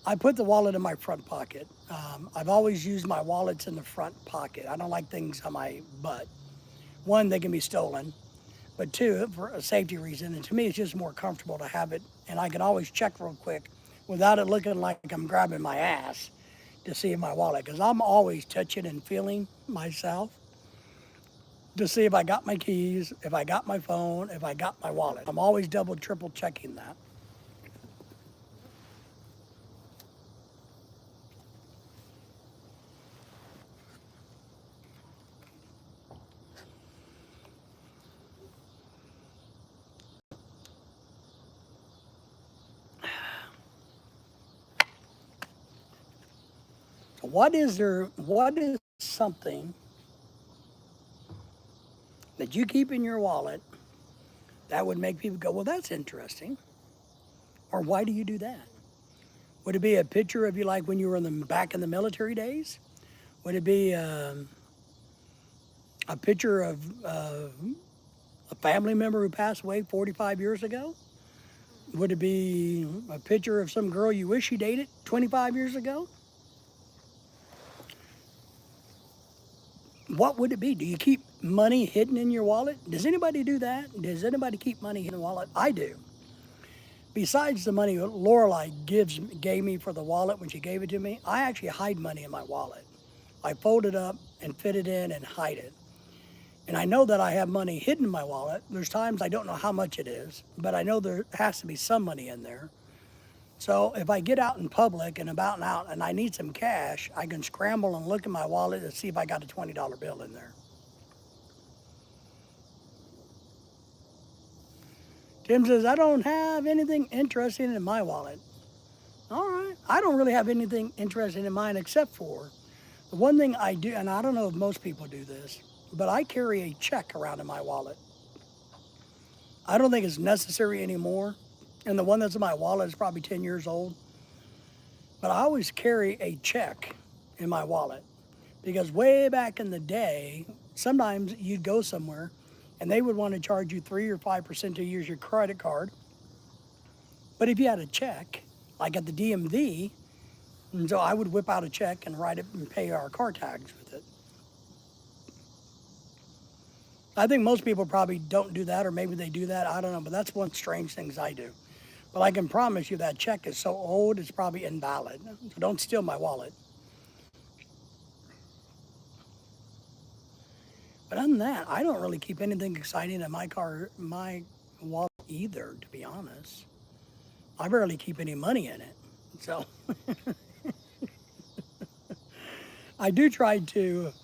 I put the wallet in my front pocket. I've always used my wallets in the front pocket. I don't like things on my butt. One, they can be stolen. But 2, for a safety reason. And to me, it's just more comfortable to have it. And I can always check real quick without it looking like I'm grabbing my ass to see in my wallet. Because I'm always touching and feeling myself to see if I got my keys, if I got my phone, if I got my wallet. I'm always double, triple checking that. What is something that you keep in your wallet that would make people go, well, that's interesting? Or why do you do that? Would it be a picture of you like when you were in the back in the military days? Would it be a picture of a family member who passed away 45 years ago? Would it be a picture of some girl you wish you dated 25 years ago? What would it be? Do you keep money hidden in your wallet? Does anybody do that? Does anybody keep money in a wallet? I do. Besides the money Lorelai gave me for the wallet when she gave it to me, I actually hide money in my wallet. I fold it up and fit it in and hide it. And I know that I have money hidden in my wallet. There's times I don't know how much it is, but I know there has to be some money in there. So if I get out in public and about and out and I need some cash, I can scramble and look in my wallet and see if I got a $20 bill in there. Tim says, I don't have anything interesting in my wallet. All right. I don't really have anything interesting in mine except for the one thing I do, and I don't know if most people do this, but I carry a check around in my wallet. I don't think it's necessary anymore. And the one that's in my wallet is probably 10 years old. But I always carry a check in my wallet because way back in the day, sometimes you'd go somewhere and they would want to charge you 3 or 5% to use your credit card. But if you had a check, like at the DMV, and so I would whip out a check and write it and pay our car tags with it. I think most people probably don't do that, or maybe they do that, I don't know, but that's one strange things I do. But I can promise you that check is so old, it's probably invalid. So don't steal my wallet. But other than that, I don't really keep anything exciting in my wallet either, to be honest. I barely keep any money in it. So I do try to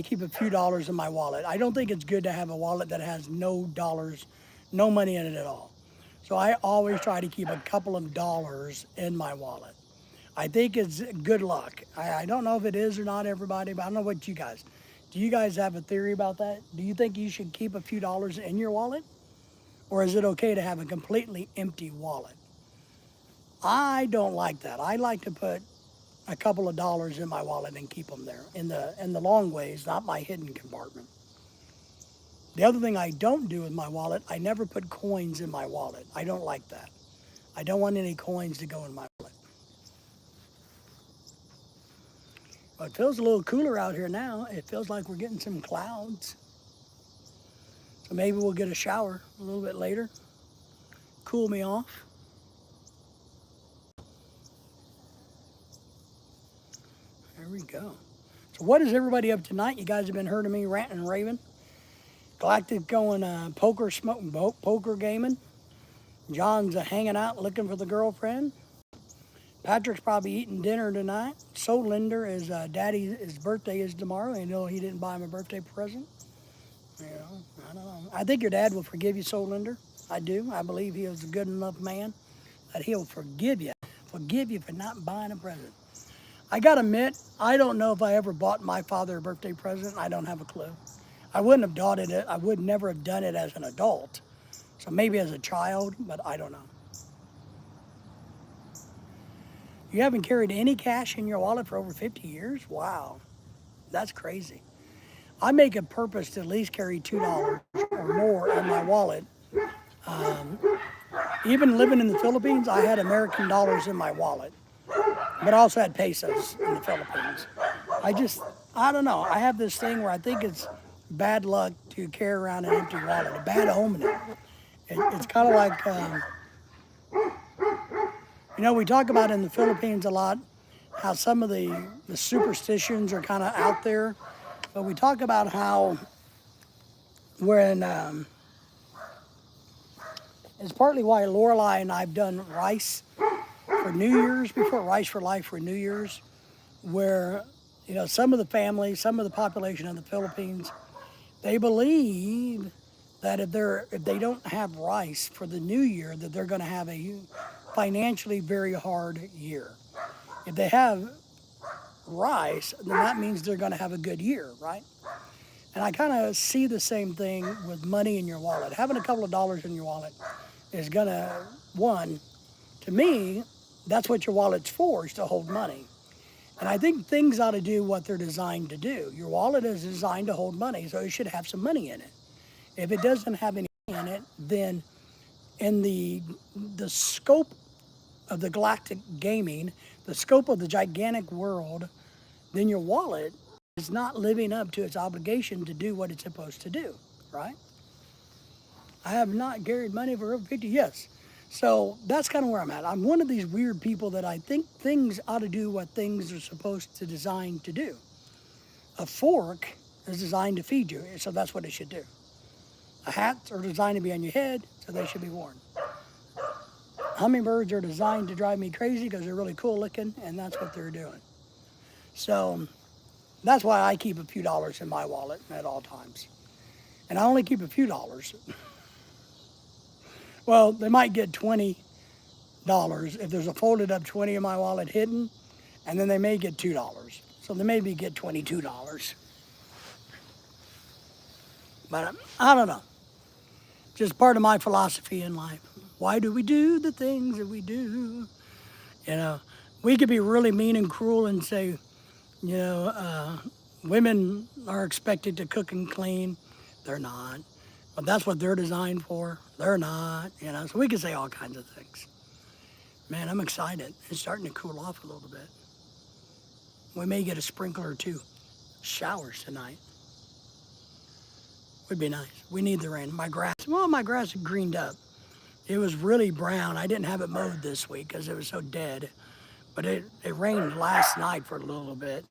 keep a few dollars in my wallet. I don't think it's good to have a wallet that has no dollars, no money in it at all. So I always try to keep a couple of dollars in my wallet. I think it's good luck. I don't know if it is or not, everybody, but I don't know what you guys. Do you guys have a theory about that? Do you think you should keep a few dollars in your wallet? Or is it okay to have a completely empty wallet? I don't like that. I like to put a couple of dollars in my wallet and keep them there in the long ways, not my hidden compartment. The other thing I don't do with my wallet, I never put coins in my wallet. I don't like that. I don't want any coins to go in my wallet. Well, it feels a little cooler out here now. It feels like we're getting some clouds. So maybe we'll get a shower a little bit later. Cool me off. There we go. So what is everybody up tonight? You guys have been hearing me ranting and raving. Galactic going poker gaming. John's hanging out looking for the girlfriend. Patrick's probably eating dinner tonight. Solinder is his birthday is tomorrow. And he didn't buy him a birthday present. You know, I don't know. I think your dad will forgive you, Solinder. I do. I believe he is a good enough man that he'll forgive you for not buying a present. I gotta admit, I don't know if I ever bought my father a birthday present. I don't have a clue. I wouldn't have done it. I would never have done it as an adult. So maybe as a child, but I don't know. You haven't carried any cash in your wallet for over 50 years? Wow, that's crazy. I make a purpose to at least carry $2 or more in my wallet. Even living in the Philippines, I had American dollars in my wallet, but I also had pesos in the Philippines. I don't know. I have this thing where I think it's bad luck to carry around an empty wallet, a bad omen. It's kind of like, we talk about in the Philippines a lot how some of the superstitions are kind of out there, but we talk about how when it's partly why Lorelai and I've done rice for New Year's before, Rice for Life for New Year's, where some of the families, some of the population of the Philippines, they believe that if they don't have rice for the new year, that they're going to have a financially very hard year. If they have rice, then that means they're going to have a good year, right? And I kind of see the same thing with money in your wallet. Having a couple of dollars in your wallet is going to, one, to me, that's what your wallet's for, is to hold money. And I think things ought to do what they're designed to do. Your wallet is designed to hold money, so it should have some money in it. If it doesn't have any money in it, then in the scope of the galactic gaming, the scope of the gigantic world, then your wallet is not living up to its obligation to do what it's supposed to do, right? I have not carried money for over 50 years. So that's kind of where I'm at. I'm one of these weird people that I think things ought to do what things are supposed to design to do. A fork is designed to feed you, so that's what it should do. Hats are designed to be on your head, so they should be worn. Hummingbirds are designed to drive me crazy because they're really cool looking, and that's what they're doing. So that's why I keep a few dollars in my wallet at all times. And I only keep a few dollars. Well, they might get $20 if there's a folded up 20 in my wallet hidden, and then they may get $2. So they maybe get $22. But I don't know. Just part of my philosophy in life. Why do we do the things that we do? You know, we could be really mean and cruel and say, you know, women are expected to cook and clean. They're not. But that's what they're designed for. They're not, you know. So we can say all kinds of things. Man, I'm excited. It's starting to cool off a little bit. We may get a sprinkler or two. Showers tonight. Would be nice. We need the rain. My grass is greened up. It was really brown. I didn't have it mowed this week because it was so dead. But it rained last night for a little bit.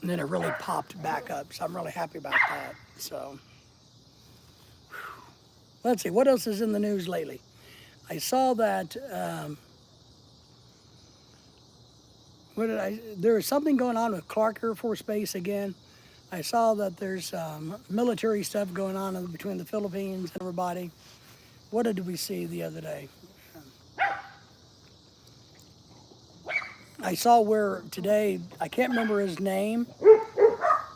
And then it really popped back up. So I'm really happy about that. So let's see, what else is in the news lately? I saw that, there was something going on with Clark Air Force Base again. I saw that there's military stuff going on between the Philippines and everybody. What did we see the other day? I saw where today, I can't remember his name,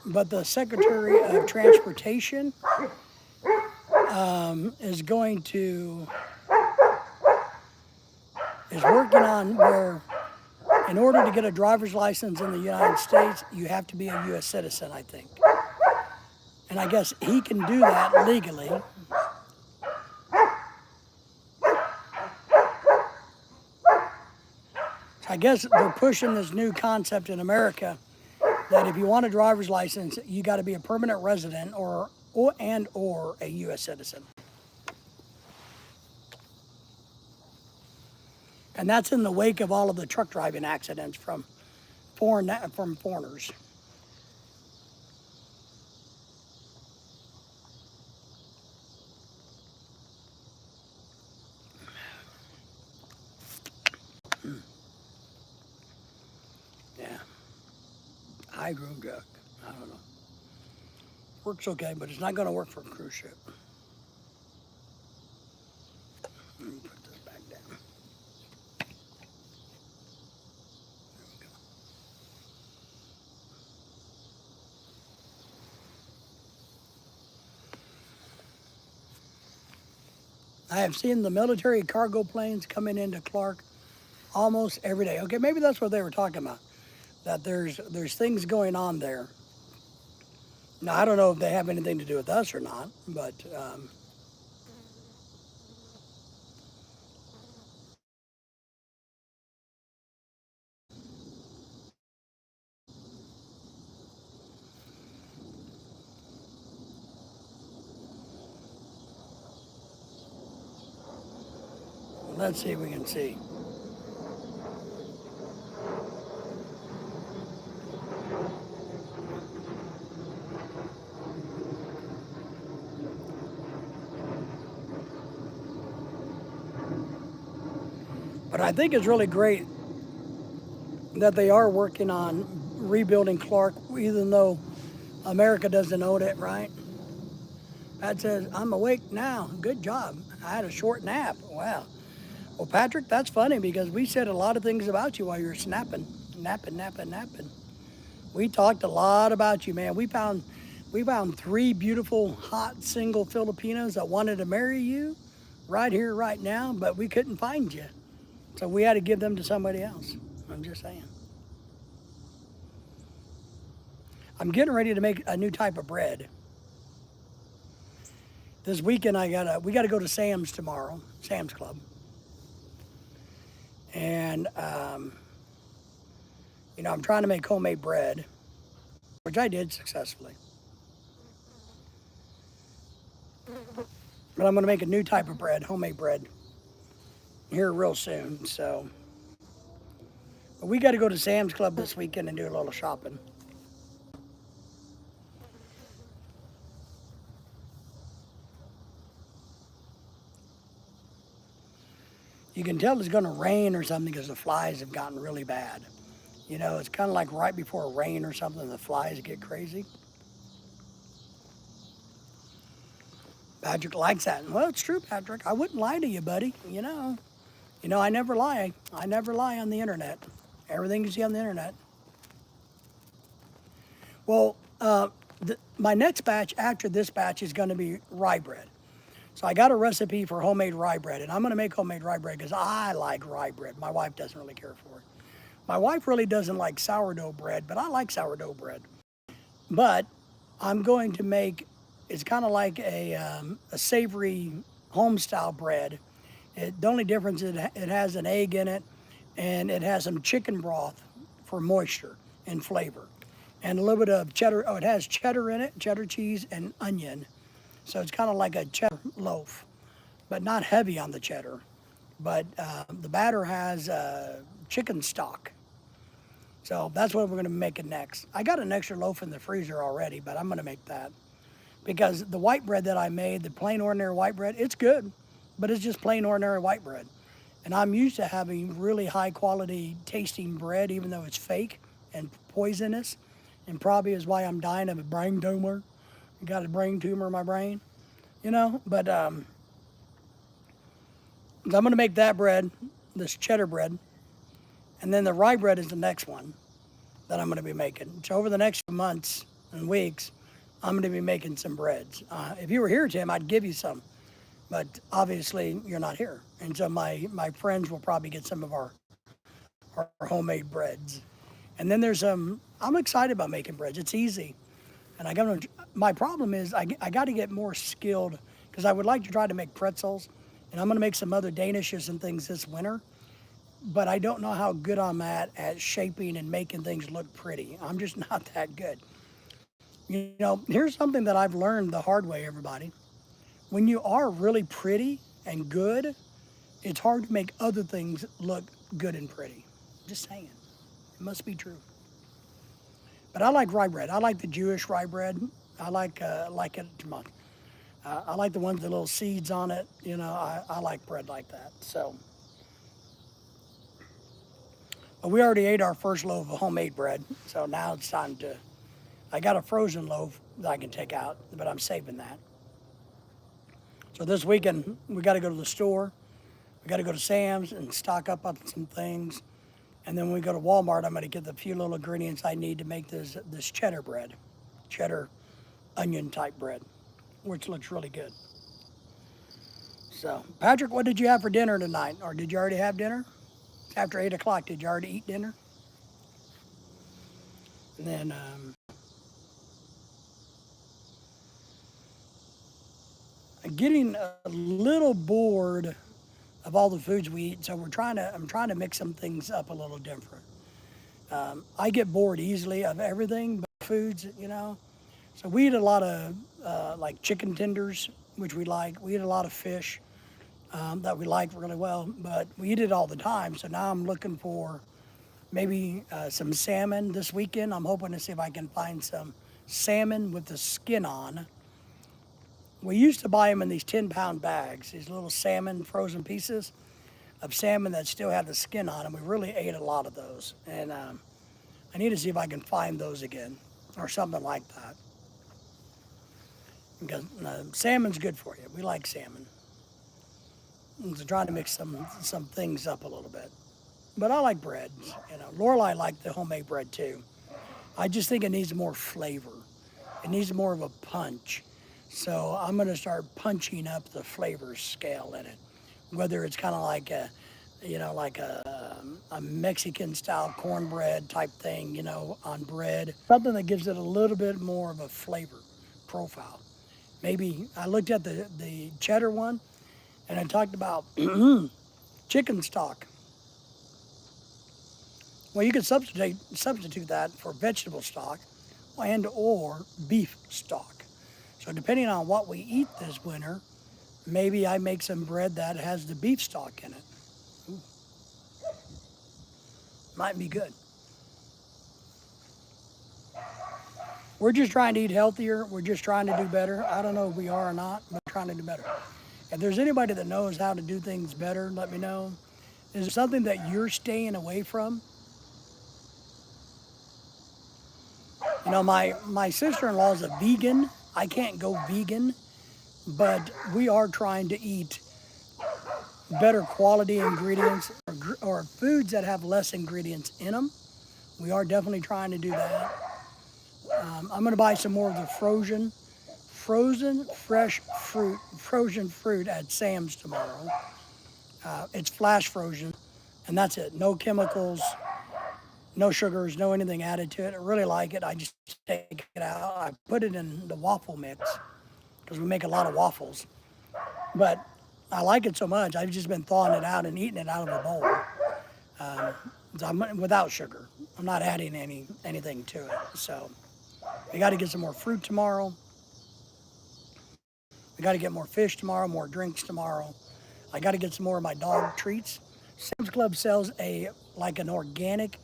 but the Secretary of Transportation is working on where in order to get a driver's license in the United States, you have to be a U.S. citizen, I think. And I guess he can do that legally. So I guess they're pushing this new concept in America that if you want a driver's license, you got to be a permanent resident or a U.S. citizen. And that's in the wake of all of the truck driving accidents from foreigners. Yeah. I grew drug. I don't know. Works okay, but it's not going to work for a cruise ship. Let me put this back down. There we go. I have seen the military cargo planes coming into Clark almost every day. Okay, maybe that's what they were talking about. That there's things going on there. Now, I don't know if they have anything to do with us or not, but let's see if we can see. But I think it's really great that they are working on rebuilding Clark, even though America doesn't own it, right? Pat says, I'm awake now. Good job. I had a short nap. Wow. Well, Patrick, that's funny because we said a lot of things about you while you were napping. We talked a lot about you, man. We found three beautiful, hot, single Filipinos that wanted to marry you right here, right now, but we couldn't find you. So we had to give them to somebody else. I'm just saying. I'm getting ready to make a new type of bread. This weekend we gotta go to Sam's tomorrow, Sam's Club. And I'm trying to make homemade bread, which I did successfully. But I'm gonna make a new type of bread, homemade bread, here real soon. So but we gotta go to Sam's Club this weekend and do a little shopping. You can tell it's gonna rain or something because the flies have gotten really bad. It's kind of like right before rain or something, the flies get crazy. Patrick likes that. Well, it's true, Patrick. I wouldn't lie to you, buddy. I never lie. I never lie on the internet. Everything you see on the internet. Well, my next batch after this batch is going to be rye bread. So I got a recipe for homemade rye bread, and I'm going to make homemade rye bread because I like rye bread. My wife doesn't really care for it. My wife really doesn't like sourdough bread, but I like sourdough bread. But I'm going to make, it's kind of like a savory home style bread. The only difference is it has an egg in it and it has some chicken broth for moisture and flavor. And a little bit of cheddar, it has cheddar in it, cheddar cheese and onion. So it's kind of like a cheddar loaf, but not heavy on the cheddar. But the batter has chicken stock. So that's what we're going to make it next. I got an extra loaf in the freezer already, but I'm going to make that. Because the white bread that I made, the plain ordinary white bread, it's good, but it's just plain ordinary white bread. And I'm used to having really high quality tasting bread, even though it's fake and poisonous, and probably is why I'm dying of a brain tumor. I got a brain tumor in my brain, But I'm going to make that bread, this cheddar bread, and then the rye bread is the next one that I'm going to be making. So over the next few months and weeks, I'm going to be making some breads. If you were here, Tim, I'd give you some. But obviously, you're not here. And so my friends will probably get some of our homemade breads. And then I'm excited about making breads. It's easy. And my problem is I got to get more skilled because I would like to try to make pretzels. And I'm going to make some other danishes and things this winter. But I don't know how good I'm at shaping and making things look pretty. I'm just not that good. Here's something that I've learned the hard way, everybody. When you are really pretty and good, it's hard to make other things look good and pretty. Just saying. It must be true. But I like rye bread. I like the Jewish rye bread. I like it too much. I like the ones with the little seeds on it. I like bread like that. So, but we already ate our first loaf of homemade bread. So now it's time I got a frozen loaf that I can take out, but I'm saving that. So this weekend, we got to go to the store. We got to go to Sam's and stock up on some things. And then when we go to Walmart, I'm going to get the few little ingredients I need to make this cheddar bread, cheddar onion type bread, which looks really good. So, Patrick, what did you have for dinner tonight? Or did you already have dinner? After 8 o'clock, did you already eat dinner? And then, I'm getting a little bored of all the foods we eat, so I'm trying to mix some things up a little different. I get bored easily of everything but foods. So we eat a lot of like chicken tenders, which we like. We eat a lot of fish that we like really well, but we eat it all the time. So now I'm looking for maybe some salmon this weekend. I'm hoping to see if I can find some salmon with the skin on. We used to buy them in these 10-pound bags, these little salmon frozen pieces of salmon that still have the skin on them. We really ate a lot of those. And I need to see if I can find those again or something like that. Because salmon's good for you. We like salmon. And so trying to mix some things up a little bit. But I like bread. Lorelai liked the homemade bread too. I just think it needs more flavor. It needs more of a punch. So I'm going to start punching up the flavor scale in it. Whether it's kind of like a Mexican style cornbread type thing, on bread. Something that gives it a little bit more of a flavor profile. Maybe I looked at the cheddar one and I talked about chicken stock. Well, you could substitute that for vegetable stock and or beef stock. So depending on what we eat this winter, maybe I make some bread that has the beef stock in it. Ooh, might be good. We're just trying to eat healthier. We're just trying to do better. I don't know if we are or not, but we're trying to do better. If there's anybody that knows how to do things better, let me know. Is there something that you're staying away from? My sister-in-law is a vegan. I can't go vegan, but we are trying to eat better quality ingredients or foods that have less ingredients in them. We are definitely trying to do that. I'm going to buy some more of the frozen fresh fruit, frozen fruit at Sam's tomorrow. It's flash frozen, and that's it. No chemicals, no sugars, no anything added to it. I really like it. I just take it out. I put it in the waffle mix because we make a lot of waffles. But I like it so much, I've just been thawing it out and eating it out of a bowl. So I'm without sugar. I'm not adding anything to it. So we got to get some more fruit tomorrow. We got to get more fish tomorrow, more drinks tomorrow. I got to get some more of my dog treats. Sam's Club sells an organic.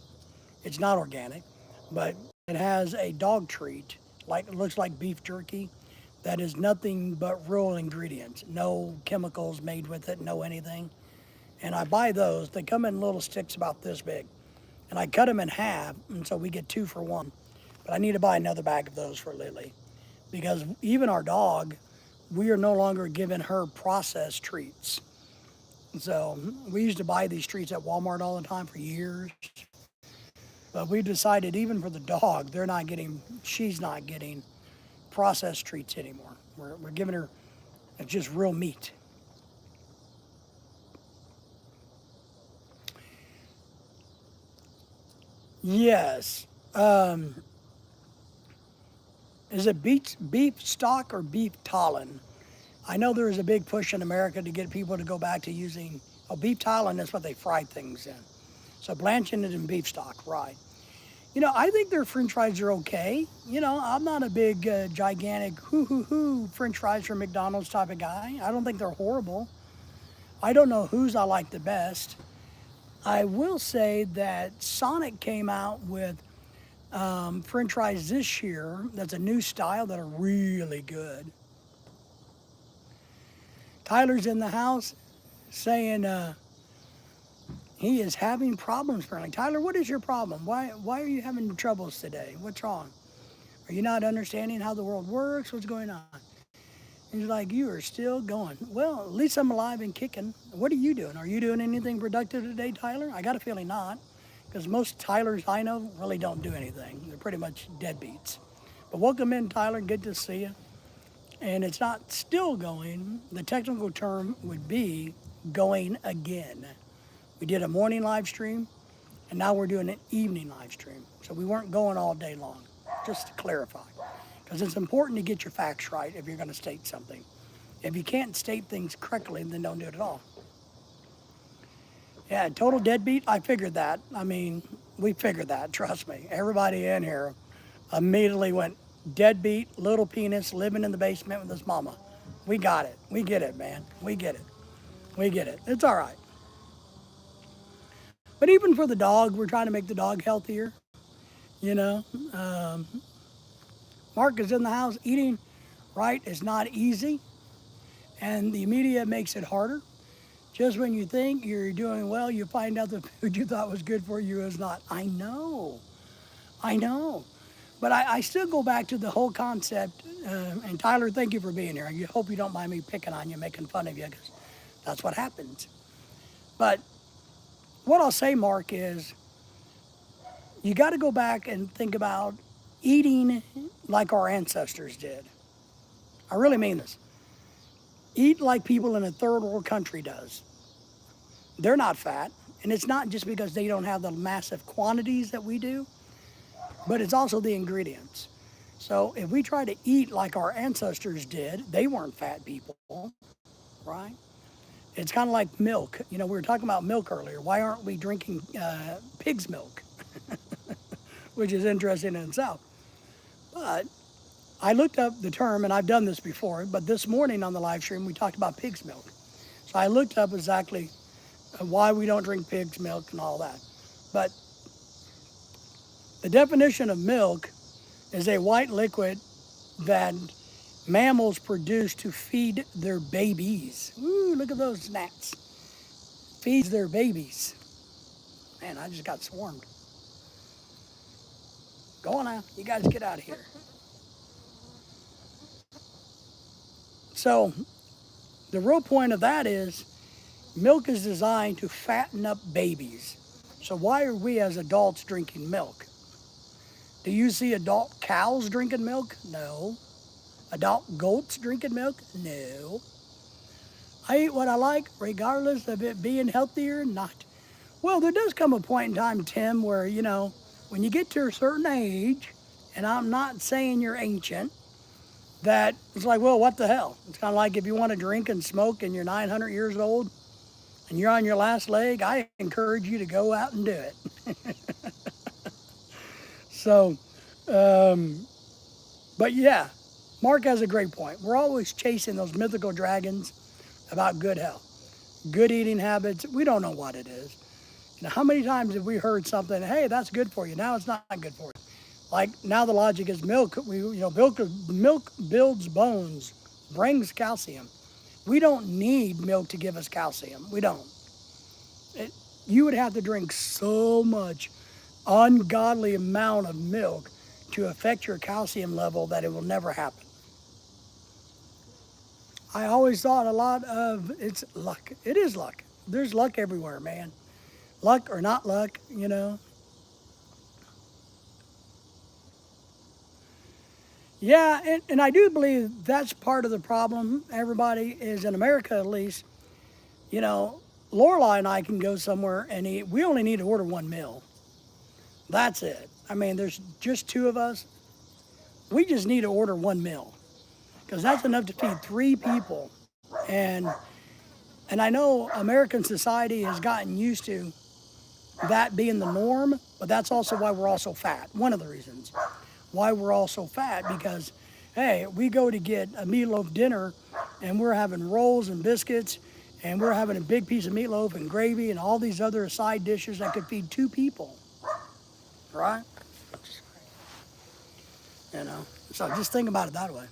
It's not organic, but it has a dog treat. It looks like beef jerky. That is nothing but real ingredients. No chemicals made with it. No anything. And I buy those. They come in little sticks about this big. And I cut them in half, and so we get 2 for 1. But I need to buy another bag of those for Lily. Because even our dog, we are no longer giving her processed treats. So we used to buy these treats at Walmart all the time for years. But we decided even for the dog, she's not getting processed treats anymore. We're giving her just real meat. Yes. Is it beef stock or beef talon? I know there is a big push in America to get people to go back to using, beef talon is what they fry things in. So blanching it in beef stock, right. I think their french fries are okay. I'm not a big, gigantic, french fries from McDonald's type of guy. I don't think they're horrible. I don't know whose I like the best. I will say that Sonic came out with french fries this year. That's a new style that are really good. Tyler's in the house saying he is having problems apparently. Tyler, what is your problem? Why are you having troubles today? What's wrong? Are you not understanding how the world works? What's going on? He's like, you are still going. Well, at least I'm alive and kicking. What are you doing? Are you doing anything productive today, Tyler? I got a feeling not, because most Tylers I know really don't do anything. They're pretty much deadbeats. But welcome in, Tyler. Good to see you. And it's not still going. The technical term would be going again. We did a morning live stream, and now we're doing an evening live stream. So we weren't going all day long, just to clarify. Because it's important to get your facts right if you're going to state something. If you can't state things correctly, then don't do it at all. Yeah, total deadbeat, I figured that. We figured that, trust me. Everybody in here immediately went, deadbeat, little penis, living in the basement with his mama. We got it. We get it, man. We get it. We get it. It's all right. But even for the dog, we're trying to make the dog healthier. Mark is in the house. Eating right is not easy, and the media makes it harder. Just when you think you're doing well, you find out the food you thought was good for you is not. I know. But I still go back to the whole concept, and Tyler, thank you for being here. I hope you don't mind me picking on you, making fun of you, because that's what happens. But what I'll say, Mark, is You got to go back and think about eating like our ancestors did. I really mean this. Eat like people in a third world country does. They're not fat, and it's not just because they don't have the massive quantities that we do, but it's also the ingredients. So if we try to eat like our ancestors did, they weren't fat people, right? It's kind of like milk. You know, we were talking about milk earlier. Why aren't we drinking pig's milk? Which is interesting in itself. But I looked up the term, and I've done this before, but this morning on the live stream, we talked about pig's milk. So I looked up exactly why we don't drink pig's milk and all that. But the definition of milk is a white liquid that mammals produce to feed their babies. Ooh, look at those gnats. Feeds their babies. Man, I just got swarmed. Go on now. You guys get out of here. So the real point of that is milk is designed to fatten up babies. So why are we as adults drinking milk? Do you see adult cows drinking milk? No. Adult goats drinking milk? No. I eat what I like, regardless of it being healthy or not. Well, there does come a point in time, Tim, where, you know, when you get to a certain age, and I'm not saying you're ancient, that it's like, well, what the hell? It's kind of like if you want to drink and smoke and you're 900 years old and you're on your last leg, I encourage you to go out and do it. So, but yeah, Mark has a great point. We're always chasing those mythical dragons about good health, good eating habits. We don't know what it is. You know, how many times have we heard something, hey, that's good for you. Now it's not good for you. Like now the logic is milk. Milk builds bones, brings calcium. We don't need milk to give us calcium. We don't. You would have to drink so much ungodly amount of milk to affect your calcium level that it will never happen. I always thought a lot of it's luck. It is luck. There's luck everywhere, man. Luck or not luck, you know. Yeah, and I do believe that's part of the problem. Everybody is in America, at least. You know, Lorelai and I can go somewhere and eat. We only need to order one meal. That's it. I mean, there's just two of us. We just need to order one meal because that's enough to feed three people. And and I know American society has gotten used to that being the norm, but that's also why we're all so fat. One of the reasons why we're all so fat because, hey, we go to get a meatloaf dinner and we're having rolls and biscuits and we're having a big piece of meatloaf and gravy and all these other side dishes that could feed two people, right? You know, so just think about it that way.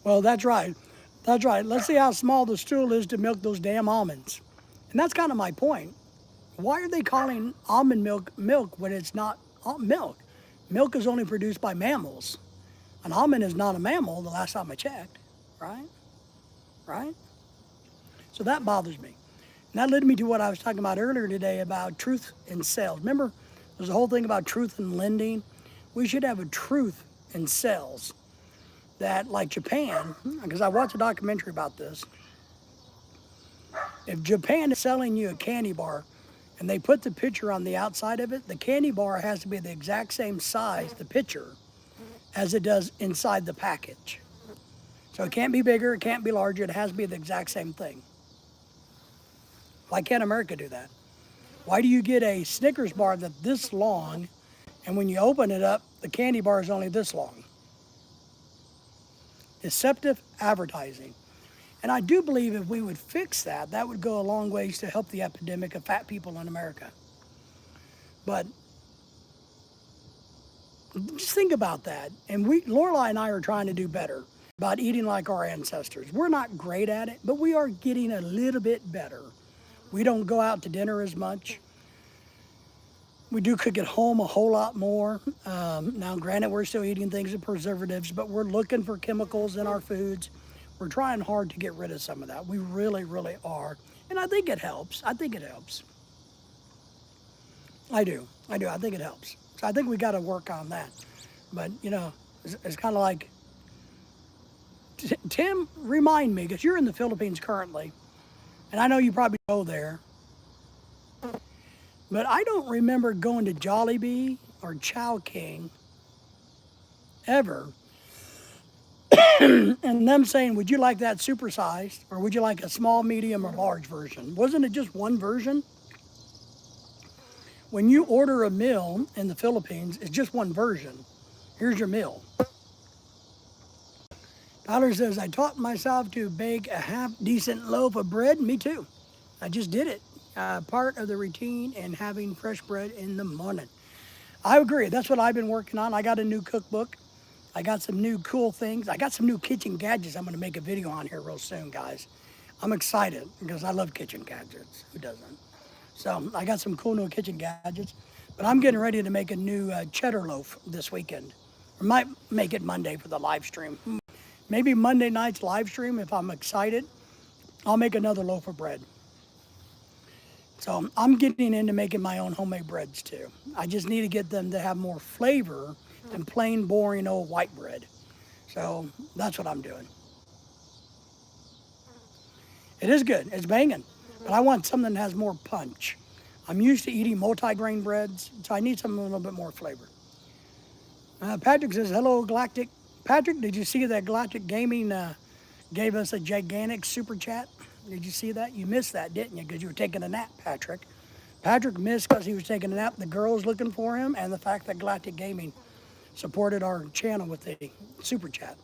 Well, that's right. That's right. Let's see how small the stool is to milk those damn almonds. And that's kind of my point. Why are they calling almond milk milk when it's not milk? Milk is only produced by mammals. An almond is not a mammal the last time I checked, right? Right? So that bothers me. And that led me to what I was talking about earlier today about truth in sales. Remember, there's a whole thing about truth in lending. We should have a truth in sales that, like Japan, because I watched a documentary about this. If Japan is selling you a candy bar and they put the picture on the outside of it, the candy bar has to be the exact same size, the picture, as it does inside the package. So it can't be bigger, it can't be larger, it has to be the exact same thing. Why can't America do that? Why do you get a Snickers bar that's this long, and when you open it up, the candy bar is only this long? Deceptive advertising. And I do believe if we would fix that, that would go a long ways to help the epidemic of fat people in America. But just think about that. And Lorelai and I are trying to do better about eating like our ancestors. We're not great at it, but we are getting a little bit better. We don't go out to dinner as much. We do cook at home a whole lot more. Now, granted, we're still eating things with preservatives, but we're looking for chemicals in our foods. We're trying hard to get rid of some of that. We really, really are. And I think it helps. I think it helps. I do. I do. I think it helps. So I think we got to work on that. But, you know, it's kind of like, Tim, remind me, because you're in the Philippines currently, and I know you probably go there, but I don't remember going to Jollibee or Chow King ever and them saying, would you like that supersized, or would you like a small, medium, or large version? Wasn't it just one version? When you order a meal in the Philippines, it's just one version. Here's your meal. Tyler says, I taught myself to bake a half decent loaf of bread. Me too. I just did it. Part of the routine and having fresh bread in the morning. I agree. That's what I've been working on. I got a new cookbook. I got some new cool things. I got some new kitchen gadgets I'm going to make a video on here real soon, guys. I'm excited because I love kitchen gadgets. Who doesn't? So I got some cool new kitchen gadgets. But I'm getting ready to make a new cheddar loaf this weekend. I might make it Monday for the live stream. Maybe Monday night's live stream, if I'm excited, I'll make another loaf of bread. So I'm getting into making my own homemade breads too. I just need to get them to have more flavor than plain, boring old white bread. So that's what I'm doing. It is good. It's banging. But I want something that has more punch. I'm used to eating multi-grain breads, so I need something with a little bit more flavor. Patrick says, hello, Galactic. Patrick, did you see that Galactic Gaming gave us a gigantic super chat? Did you see that? You missed that, didn't you? Because you were taking a nap, Patrick. Patrick missed because he was taking a nap. The girls looking for him, and the fact that Galactic Gaming supported our channel with the super chat.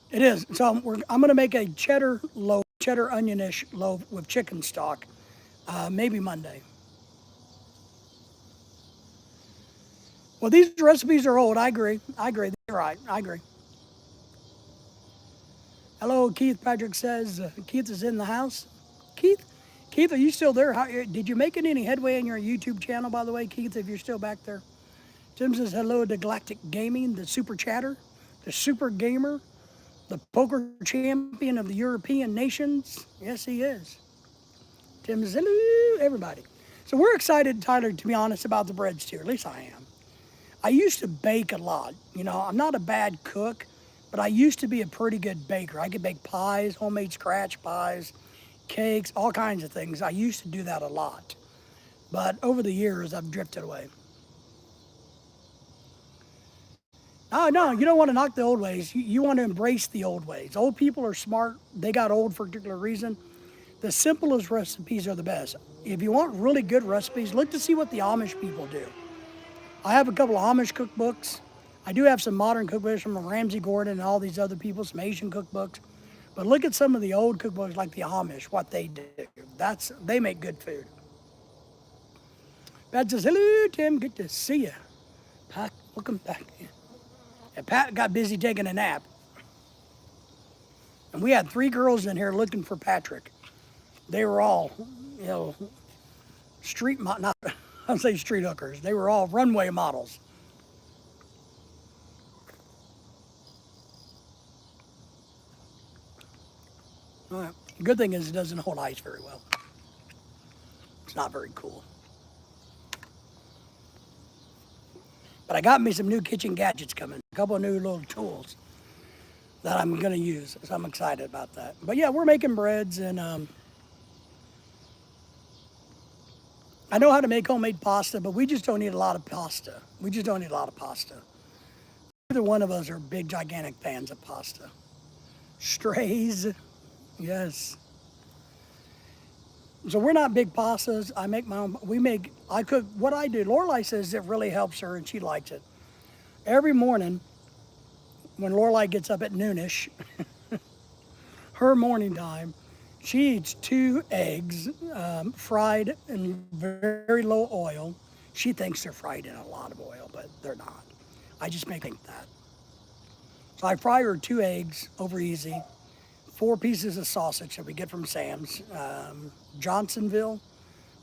It is. So I'm going to make a cheddar loaf, cheddar onionish loaf with chicken stock, maybe Monday. Well, these recipes are old. I agree. I agree. You're right. I agree. Hello, Keith. Patrick says Keith is in the house. Keith, are you still there? Did you make any headway in your YouTube channel, by the way, Keith, if you're still back there? Tim says hello to Galactic Gaming, the super chatter, the super gamer, the poker champion of the European nations. Yes, he is. Tim says hello, everybody. So we're excited, Tyler, to be honest, about the breads too. At least I am. I used to bake a lot. You know, I'm not a bad cook, but I used to be a pretty good baker. I could bake pies, homemade scratch pies, cakes, all kinds of things. I used to do that a lot. But over the years, I've drifted away. No, you don't want to knock the old ways. You want to embrace the old ways. Old people are smart. They got old for a particular reason. The simplest recipes are the best. If you want really good recipes, look to see what the Amish people do. I have a couple of Amish cookbooks. I do have some modern cookbooks from Ramsey Gordon and all these other people, some Asian cookbooks. But look at some of the old cookbooks like the Amish, what they do. They make good food. Pat says, hello, Tim, good to see you. Pat, welcome back. And Pat got busy taking a nap. And we had 3 girls in here looking for Patrick. They were all, you know, I'll say street hookers. They were all runway models. All right. Good thing is it doesn't hold ice very well. It's not very cool. But I got me some new kitchen gadgets coming, a couple of new little tools that I'm going to use. So I'm excited about that. But yeah, we're making breads, and I know how to make homemade pasta, but we just don't eat a lot of pasta. We just don't eat a lot of pasta. Neither one of us are big, gigantic fans of pasta. Strays, yes. So we're not big pastas. I make my own. I cook. What I do, Lorelai says it really helps her, and she likes it. Every morning, when Lorelai gets up at noonish, her morning time, she eats 2 eggs, fried in very low oil. She thinks they're fried in a lot of oil, but they're not. I just make that. So I fry her 2 eggs over easy, 4 pieces of sausage that we get from Sam's, Johnsonville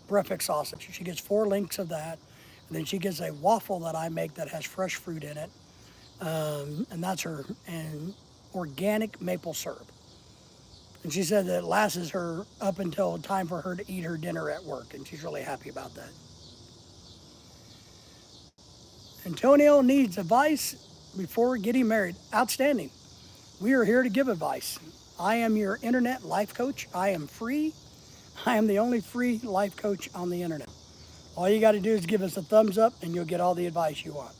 breakfast sausage. She gets 4 links of that. And then she gets a waffle that I make that has fresh fruit in it. And that's her. And organic maple syrup. And she said that it lasts her up until time for her to eat her dinner at work, and she's really happy about that. Antonio needs advice before getting married. Outstanding. We are here to give advice. I am your internet life coach. I am free. I am the only free life coach on the internet. All you got to do is give us a thumbs up and you'll get all the advice you want.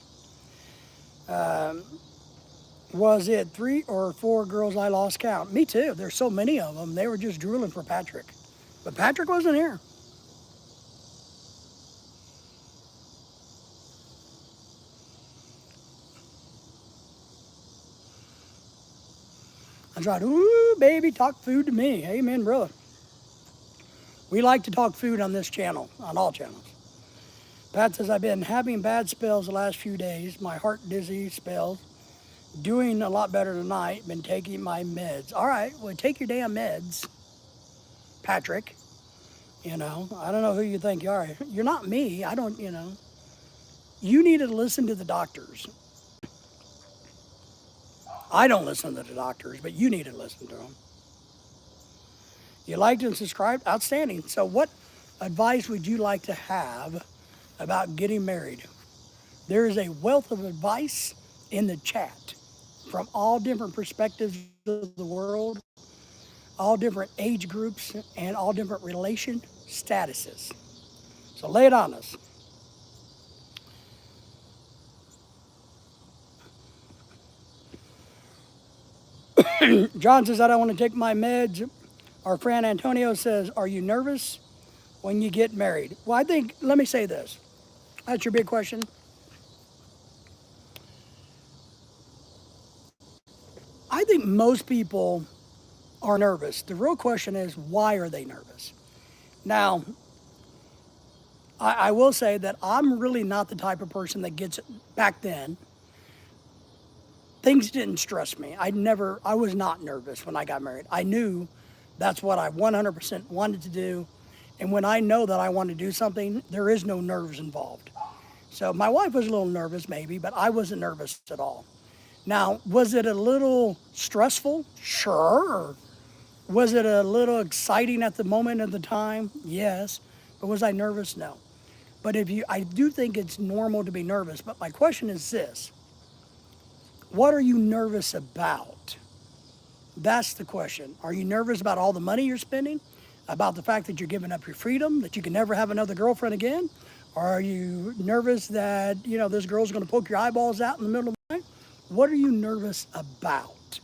Was it 3 or 4 girls? I lost count. Me too. There's so many of them. They were just drooling for Patrick. But Patrick wasn't here. I tried, ooh, baby, talk food to me. Amen, brother. We like to talk food on this channel, on all channels. Pat says, I've been having bad spells the last few days. My heart dizzy spells. Doing a lot better tonight. Been taking my meds. All right, well, take your damn meds, Patrick. You know, I don't know who you think you are. You're not me. I don't, you know. You need to listen to the doctors. I don't listen to the doctors, but you need to listen to them. You liked and subscribed? Outstanding. So what advice would you like to have about getting married? There is a wealth of advice in the chat from all different perspectives of the world, all different age groups, and all different relation statuses. So lay it on us. John says, I don't want to take my meds. Our friend Antonio says, are you nervous when you get married? Well, I think, let me say this. That's your big question. I think most people are nervous. The real question is, why are they nervous? Now, I will say that I'm really not the type of person that gets, back then, things didn't stress me. I was not nervous when I got married. I knew that's what I 100% wanted to do. And when I know that I want to do something, there is no nerves involved. So my wife was a little nervous maybe, but I wasn't nervous at all. Now, was it a little stressful? Sure. Was it a little exciting at the moment of the time? Yes. But was I nervous? No. But I do think it's normal to be nervous. But my question is this. What are you nervous about? That's the question. Are you nervous about all the money you're spending? About the fact that you're giving up your freedom, that you can never have another girlfriend again? Or are you nervous that, you know, this girl's going to poke your eyeballs out in the middle of the night? What are you nervous about?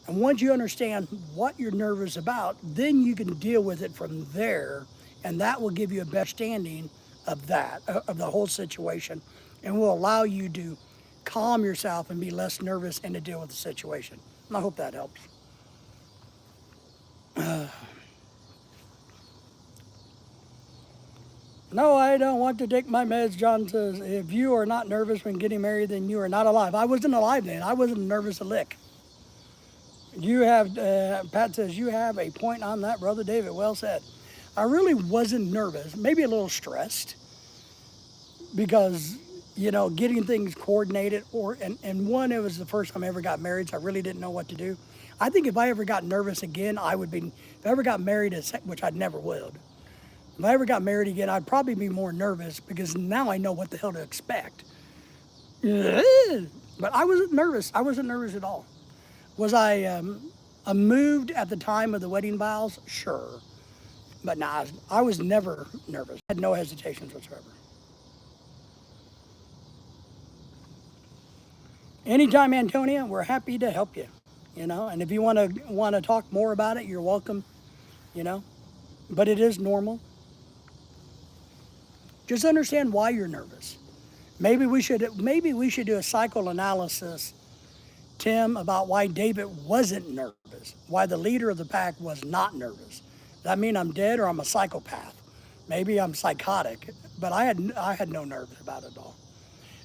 And once you understand what you're nervous about, then you can deal with it from there, and that will give you a better understanding of of the whole situation, and will allow you to calm yourself and be less nervous and to deal with the situation. And I hope that helps. No, I don't want to take my meds. John says, if you are not nervous when getting married, then you are not alive. I wasn't alive then. I wasn't nervous a lick. You have, Pat says, you have a point on that, Brother David. Well said. I really wasn't nervous, maybe a little stressed because, you know, getting things coordinated and one, it was the first time I ever got married, so I really didn't know what to do. I think if I ever got nervous again, if I ever got married, which I never would, if I ever got married again, I'd probably be more nervous because now I know what the hell to expect. But I wasn't nervous. I wasn't nervous at all. Was I moved at the time of the wedding vows? Sure. But nah, I was never nervous. I had no hesitations whatsoever. Anytime, Antonia, we're happy to help you. You know, and if you want to talk more about it, you're welcome. You know, but it is normal. Just understand why you're nervous. Maybe we should do a psychoanalysis, Tim, about why David wasn't nervous, why the leader of the pack was not nervous. Does that mean I'm dead or I'm a psychopath? Maybe I'm psychotic, but I had no nerves about it at all.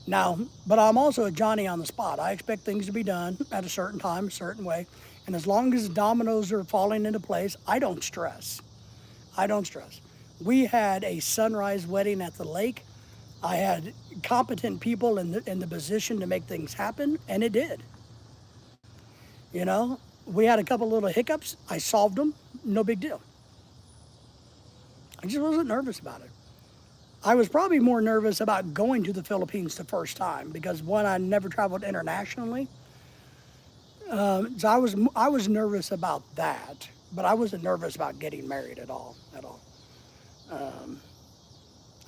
Now, but I'm also a Johnny on the spot. I expect things to be done at a certain time, a certain way, and as long as dominoes are falling into place, I don't stress. I don't stress. We had a sunrise wedding at the lake. I had competent people in the position to make things happen, and it did. You know, we had a couple little hiccups. I solved them. No big deal. I just wasn't nervous about it. I was probably more nervous about going to the Philippines the first time because one, I never traveled internationally, so I was nervous about that, but I wasn't nervous about getting married at all, at all.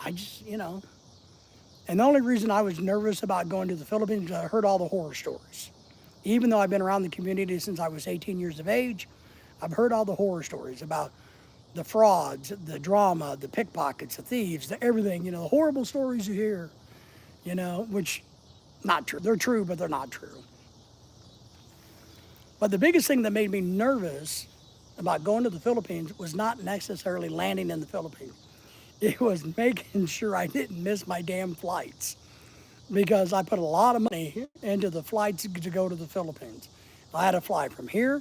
I just, and the only reason I was nervous about going to the Philippines is I heard all the horror stories. Even though I've been around the community since I was 18 years of age, I've heard all the horror stories about the frauds, the drama, the pickpockets, the thieves, the everything, the horrible stories you hear, which not true. They're true, but they're not true. But the biggest thing that made me nervous about going to the Philippines was not necessarily landing in the Philippines. It was making sure I didn't miss my damn flights because I put a lot of money into the flights to go to the Philippines. I had to fly from here.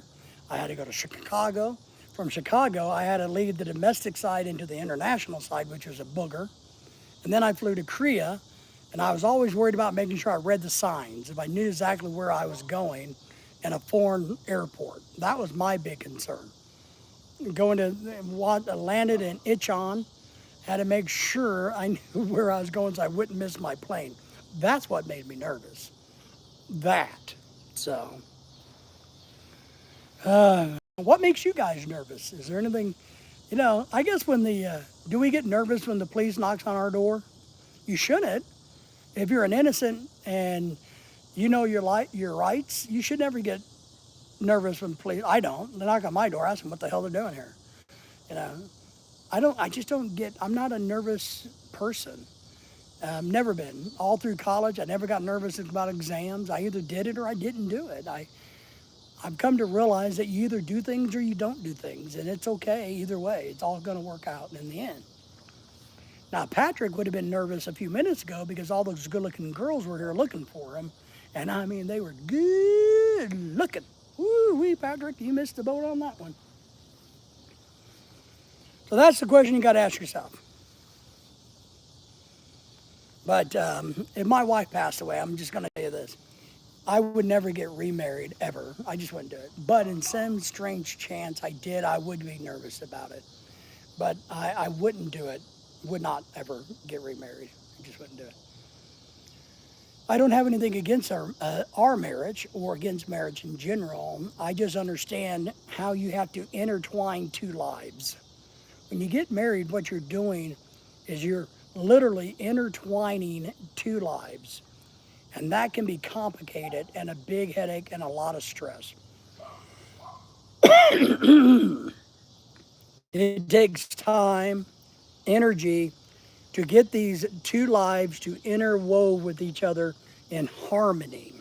I had to go to Chicago. From Chicago, I had to leave the domestic side into the international side, which was a booger. And then I flew to Korea, and I was always worried about making sure I read the signs, if I knew exactly where I was going in a foreign airport. That was my big concern. Going to landed in Incheon, had to make sure I knew where I was going so I wouldn't miss my plane. That's what made me nervous. That. So, what makes you guys nervous? Is there anything, I guess do we get nervous when the police knocks on our door? You shouldn't. If you're an innocent and you know your rights, you should never get nervous when police, I don't. They knock on my door, ask them what the hell they're doing here. You know, I just don't get, I'm not a nervous person. Never been. All through college, I never got nervous about exams. I either did it or I didn't do it. I've come to realize that you either do things or you don't do things, and it's okay either way. It's all going to work out in the end. Now, Patrick would have been nervous a few minutes ago because all those good-looking girls were here looking for him, and I mean, they were good looking. Woo-wee, Patrick, you missed the boat on that one. So that's the question you got to ask yourself. But if my wife passed away, I'm just going to tell you this. I would never get remarried ever. I just wouldn't do it. But in some strange chance I did, I would be nervous about it. But I wouldn't do it. Would not ever get remarried. I just wouldn't do it. I don't have anything against our marriage or against marriage in general. I just understand how you have to intertwine two lives. When you get married, what you're doing is you're literally intertwining two lives. And that can be complicated and a big headache and a lot of stress. It takes time, energy to get these two lives to interwove with each other in harmony.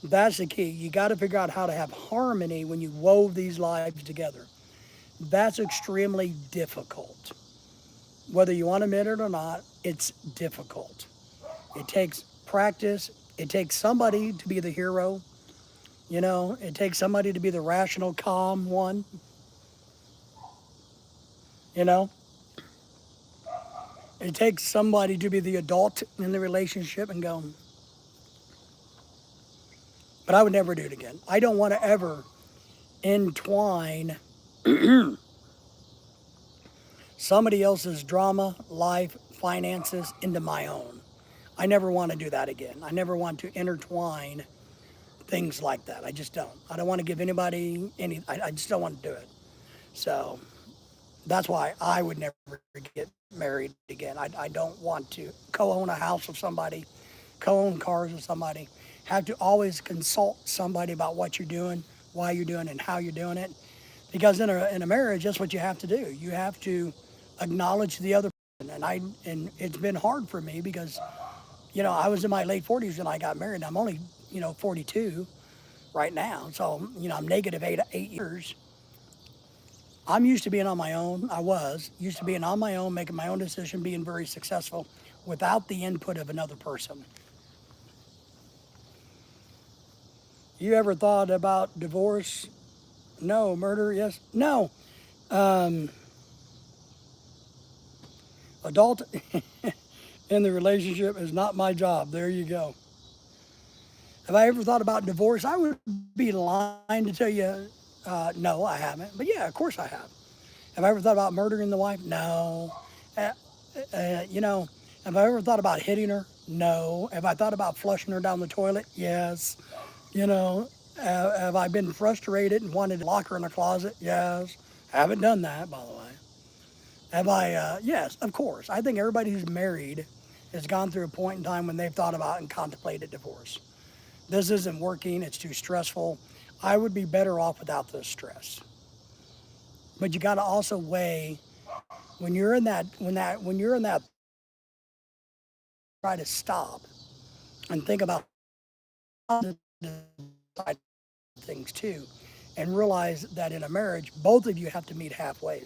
That's the key. You got to figure out how to have harmony when you wove these lives together. That's extremely difficult. Whether you want to admit it or not, it's difficult. It takes practice. It takes somebody to be the hero. It takes somebody to be the rational, calm one. You know, it takes somebody to be the adult in the relationship and go, but I would never do it again. I don't want to ever entwine somebody else's drama, life, finances into my own. I never want to do that again. I never want to intertwine things like that. I just don't. I don't want to give anybody I just don't want to do it. So that's why I would never get married again. I don't want to co-own a house with somebody, co-own cars with somebody, have to always consult somebody about what you're doing, why you're doing it, and how you're doing it. Because in a marriage, that's what you have to do. You have to acknowledge the other person. And it's been hard for me because, I was in my late 40s when I got married. I'm only, 42 right now. So, I'm negative eight years. I'm used to being on my own. I was used to being on my own, making my own decision, being very successful without the input of another person. You ever thought about divorce? No. Murder? Yes. No. Adult in the relationship is not my job. There you go. Have I ever thought about divorce? I would be lying to tell you, no, I haven't. But yeah, of course I have. Have I ever thought about murdering the wife? No. Uh, you know, have I ever thought about hitting her? No. Have I thought about flushing her down the toilet? Yes. You know, have I been frustrated and wanted to lock her in a closet? Yes. Haven't done that, by the way. Have I? Yes, of course. I think everybody who's married has gone through a point in time when they've thought about and contemplated divorce. This isn't working. It's too stressful. I would be better off without this stress. But you got to also weigh when you're in that try to stop and think about things too, and realize that in a marriage, both of you have to meet halfway.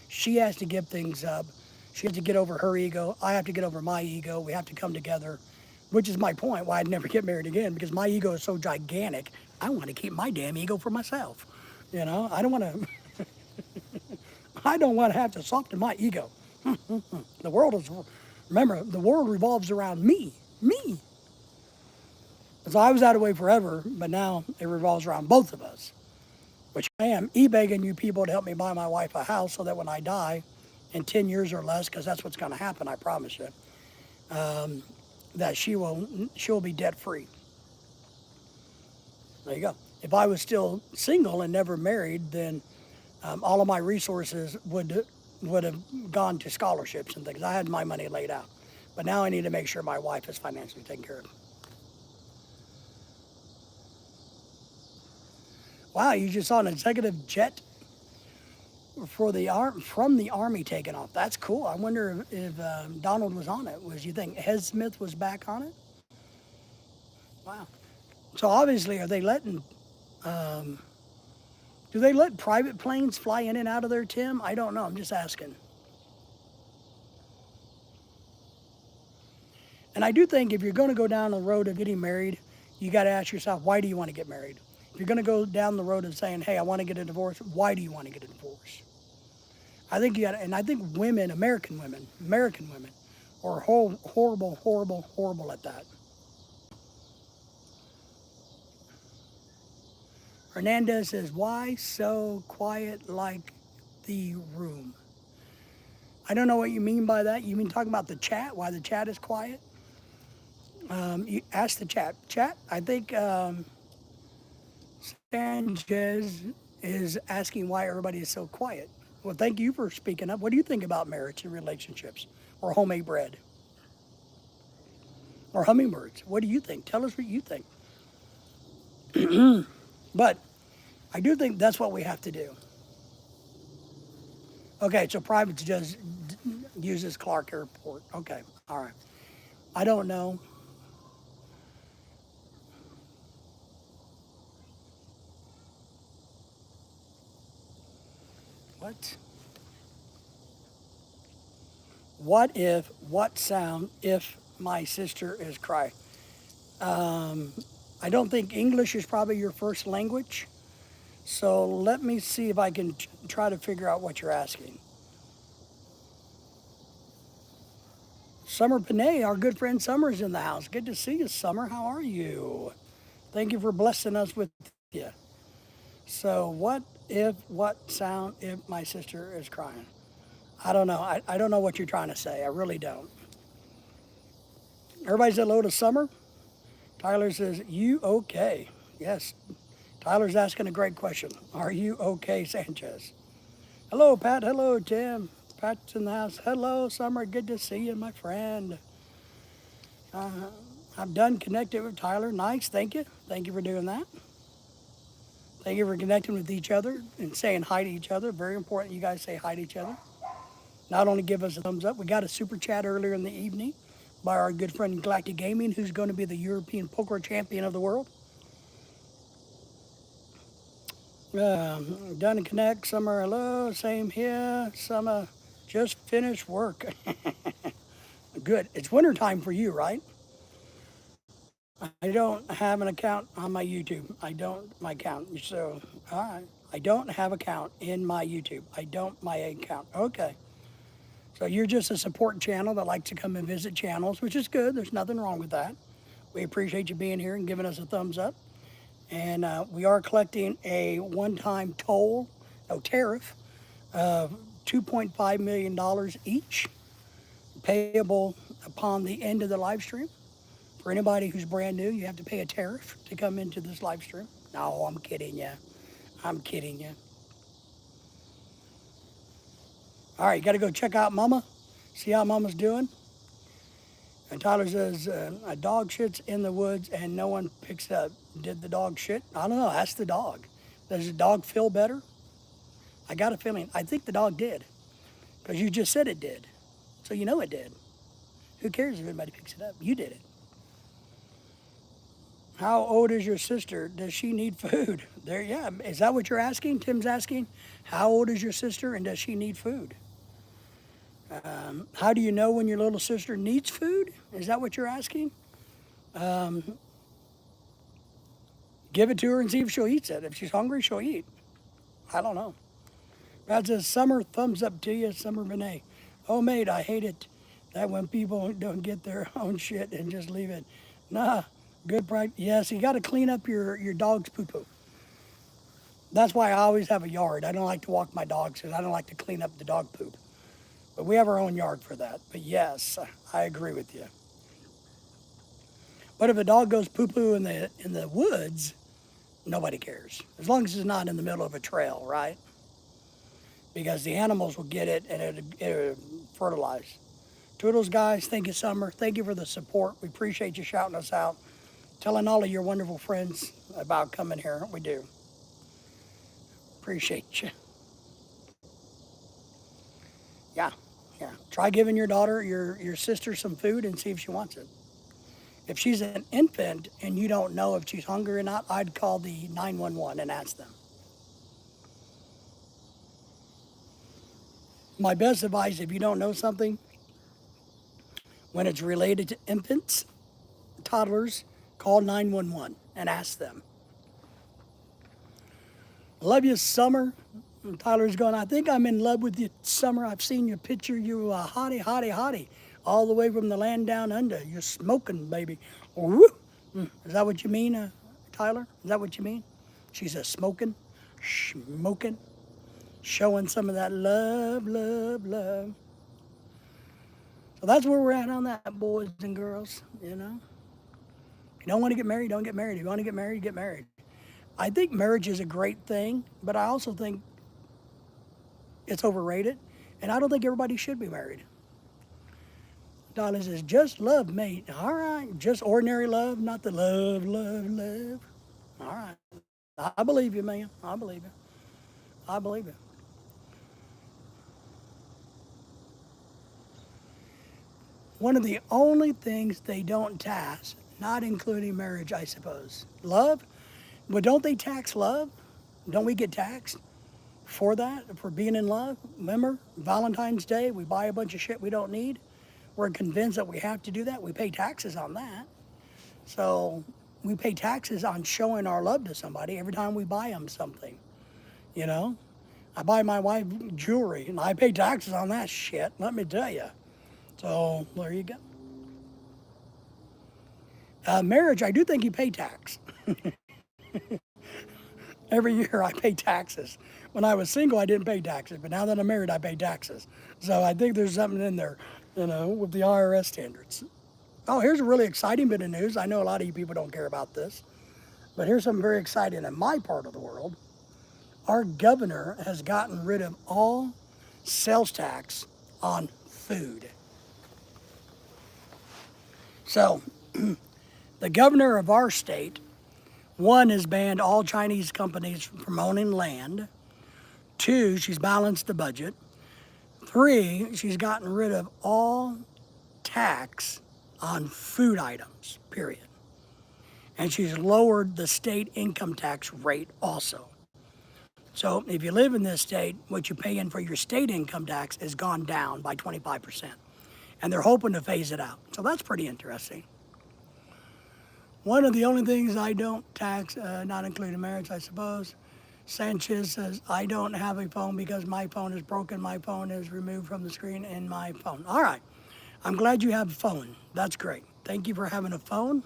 She has to give things up. She has to get over her ego. I have to get over my ego. We have to come together, which is my point why I'd never get married again because my ego is so gigantic. I want to keep my damn ego for myself. You know, I don't want to. I don't want to have to soften my ego. The world is. Remember, the world revolves around me. Me. So I was out of the way forever, but now it revolves around both of us. Which I am e-begging you people to help me buy my wife a house so that when I die in 10 years or less, because that's what's going to happen, I promise you, that she'll be debt free. There you go. If I was still single and never married, then all of my resources would have gone to scholarships and things. I had my money laid out, but now I need to make sure my wife is financially taken care of. Wow, you just saw an executive jet from the army taking off. That's cool. I wonder if Donald was on it. You think Hez Smith was back on it? Wow. So obviously, are they letting? Do they let private planes fly in and out of there, Tim? I don't know. I'm just asking. And I do think if you're going to go down the road of getting married, you got to ask yourself, why do you want to get married? If you're going to go down the road of saying, hey, I want to get a divorce, why do you want to get a divorce? I think you got, and I think American women, are horrible, horrible, horrible at that. Hernandez says, "Why so quiet like the room?" I don't know what you mean by that. You mean talking about the chat? Why the chat is quiet? You ask the chat. Chat. I think Sanchez is asking why everybody is so quiet. Well, thank you for speaking up. What do you think about marriage and relationships, or homemade bread, or hummingbirds? What do you think? Tell us what you think. But I do think that's what we have to do. Okay, so private just uses Clark Airport. Okay, all right. I don't know. What? What sound if my sister is crying? I don't think English is probably your first language. So let me see if I can try to figure out what you're asking. Summer Panay, our good friend Summer's in the house. Good to see you, Summer. How are you? Thank you for blessing us with you. So what sound if my sister is crying? I don't know. I don't know what you're trying to say. I really don't. Everybody said hello to Summer. Tyler says, you okay? Yes. Tyler's asking a great question. Are you okay, Sanchez? Hello, Pat. Hello, Tim. Pat's in the house. Hello, Summer. Good to see you, my friend. I'm done connected with Tyler. Nice. Thank you. Thank you for doing that. Thank you for connecting with each other and saying hi to each other. Very important you guys say hi to each other. Not only give us a thumbs up, we got a super chat earlier in the evening by our good friend Galactic Gaming, who's going to be the European poker champion of the world. Done and connect. Summer, hello. Same here. Summer, just finished work. Good. It's winter time for you, right? I don't have an account on my YouTube. I don't my account. So, all right. I don't have account in my YouTube. I don't my account. Okay. So you're just a support channel that likes to come and visit channels, which is good. There's nothing wrong with that. We appreciate you being here and giving us a thumbs up. And we are collecting a one-time toll, no tariff, of $2.5 million each, payable upon the end of the live stream. For anybody who's brand new, you have to pay a tariff to come into this live stream. No, I'm kidding you. I'm kidding you. All right, you got to go check out Mama, see how Mama's doing. And Tyler says, a dog shits in the woods and no one picks it up. Did the dog shit? I don't know. Ask the dog. Does the dog feel better? I got a feeling. I think the dog did because you just said it did. So you know it did. Who cares if anybody picks it up? You did it. How old is your sister? Does she need food? There, yeah. Is that what you're asking? Tim's asking. How old is your sister and does she need food? How do you know when your little sister needs food? Is that what you're asking? Give it to her and see if she'll eat it. If she's hungry, she'll eat. I don't know. Brad says, Summer, thumbs up to you, Summer Renee. Oh, mate, I hate it that when people don't get their own shit and just leave it. Nah, good practice. Yes, you got to clean up your dog's poo-poo. That's why I always have a yard. I don't like to walk my dogs because I don't like to clean up the dog poop. But we have our own yard for that. But yes, I agree with you. But if a dog goes poo-poo in the woods, nobody cares. As long as it's not in the middle of a trail, right? Because the animals will get it and it'll fertilize. Toodles, guys. Thank you, Summer. Thank you for the support. We appreciate you shouting us out, telling all of your wonderful friends about coming here. We do. Appreciate you. Yeah, yeah. Try giving your daughter, your sister some food and see if she wants it. If she's an infant and you don't know if she's hungry or not, I'd call the 911 and ask them. My best advice, if you don't know something, when it's related to infants, toddlers, call 911 and ask them. Love you, Summer. And Tyler's going, I think I'm in love with you, Summer. I've seen your picture. You a hottie, hottie, hottie. All the way from the land down under. You're smoking, baby. Woo. Is that what you mean, Tyler? Is that what you mean? She's a smoking, showing some of that love, love, love. So that's where we're at on that, boys and girls, you know. If you don't want to get married, don't get married. If you want to get married, get married. I think marriage is a great thing, but I also think it's overrated, and I don't think everybody should be married. Donna says, just love, mate. All right, just ordinary love, not the love, love, love. All right. I believe you, man. I believe you. I believe it. One of the only things they don't tax, not including marriage, I suppose. Love? But don't they tax love? Don't we get taxed for that, for being in love? Remember, Valentine's Day, we buy a bunch of shit we don't need. We're convinced that we have to do that. We pay taxes on that. So we pay taxes on showing our love to somebody every time we buy them something. You know? I buy my wife jewelry, and I pay taxes on that shit, let me tell you. So there you go. Marriage, I do think you pay tax. Every year I pay taxes. When I was single, I didn't pay taxes, but now that I'm married, I pay taxes. So I think there's something in there, you know, with the IRS standards. Oh, here's a really exciting bit of news. I know a lot of you people don't care about this, but here's something very exciting in my part of the world. Our governor has gotten rid of all sales tax on food. So, the governor of our state, one, has banned all Chinese companies from owning land. Two, she's balanced the budget. Three, she's gotten rid of all tax on food items, period. And she's lowered the state income tax rate also. So if you live in this state, what you pay in for your state income tax has gone down by 25%. And they're hoping to phase it out. So that's pretty interesting. One of the only things I don't tax, not including marriage, I suppose. Sanchez says, I don't have a phone because my phone is broken. My phone is removed from the screen in my phone. All right. I'm glad you have a phone. That's great. Thank you for having a phone.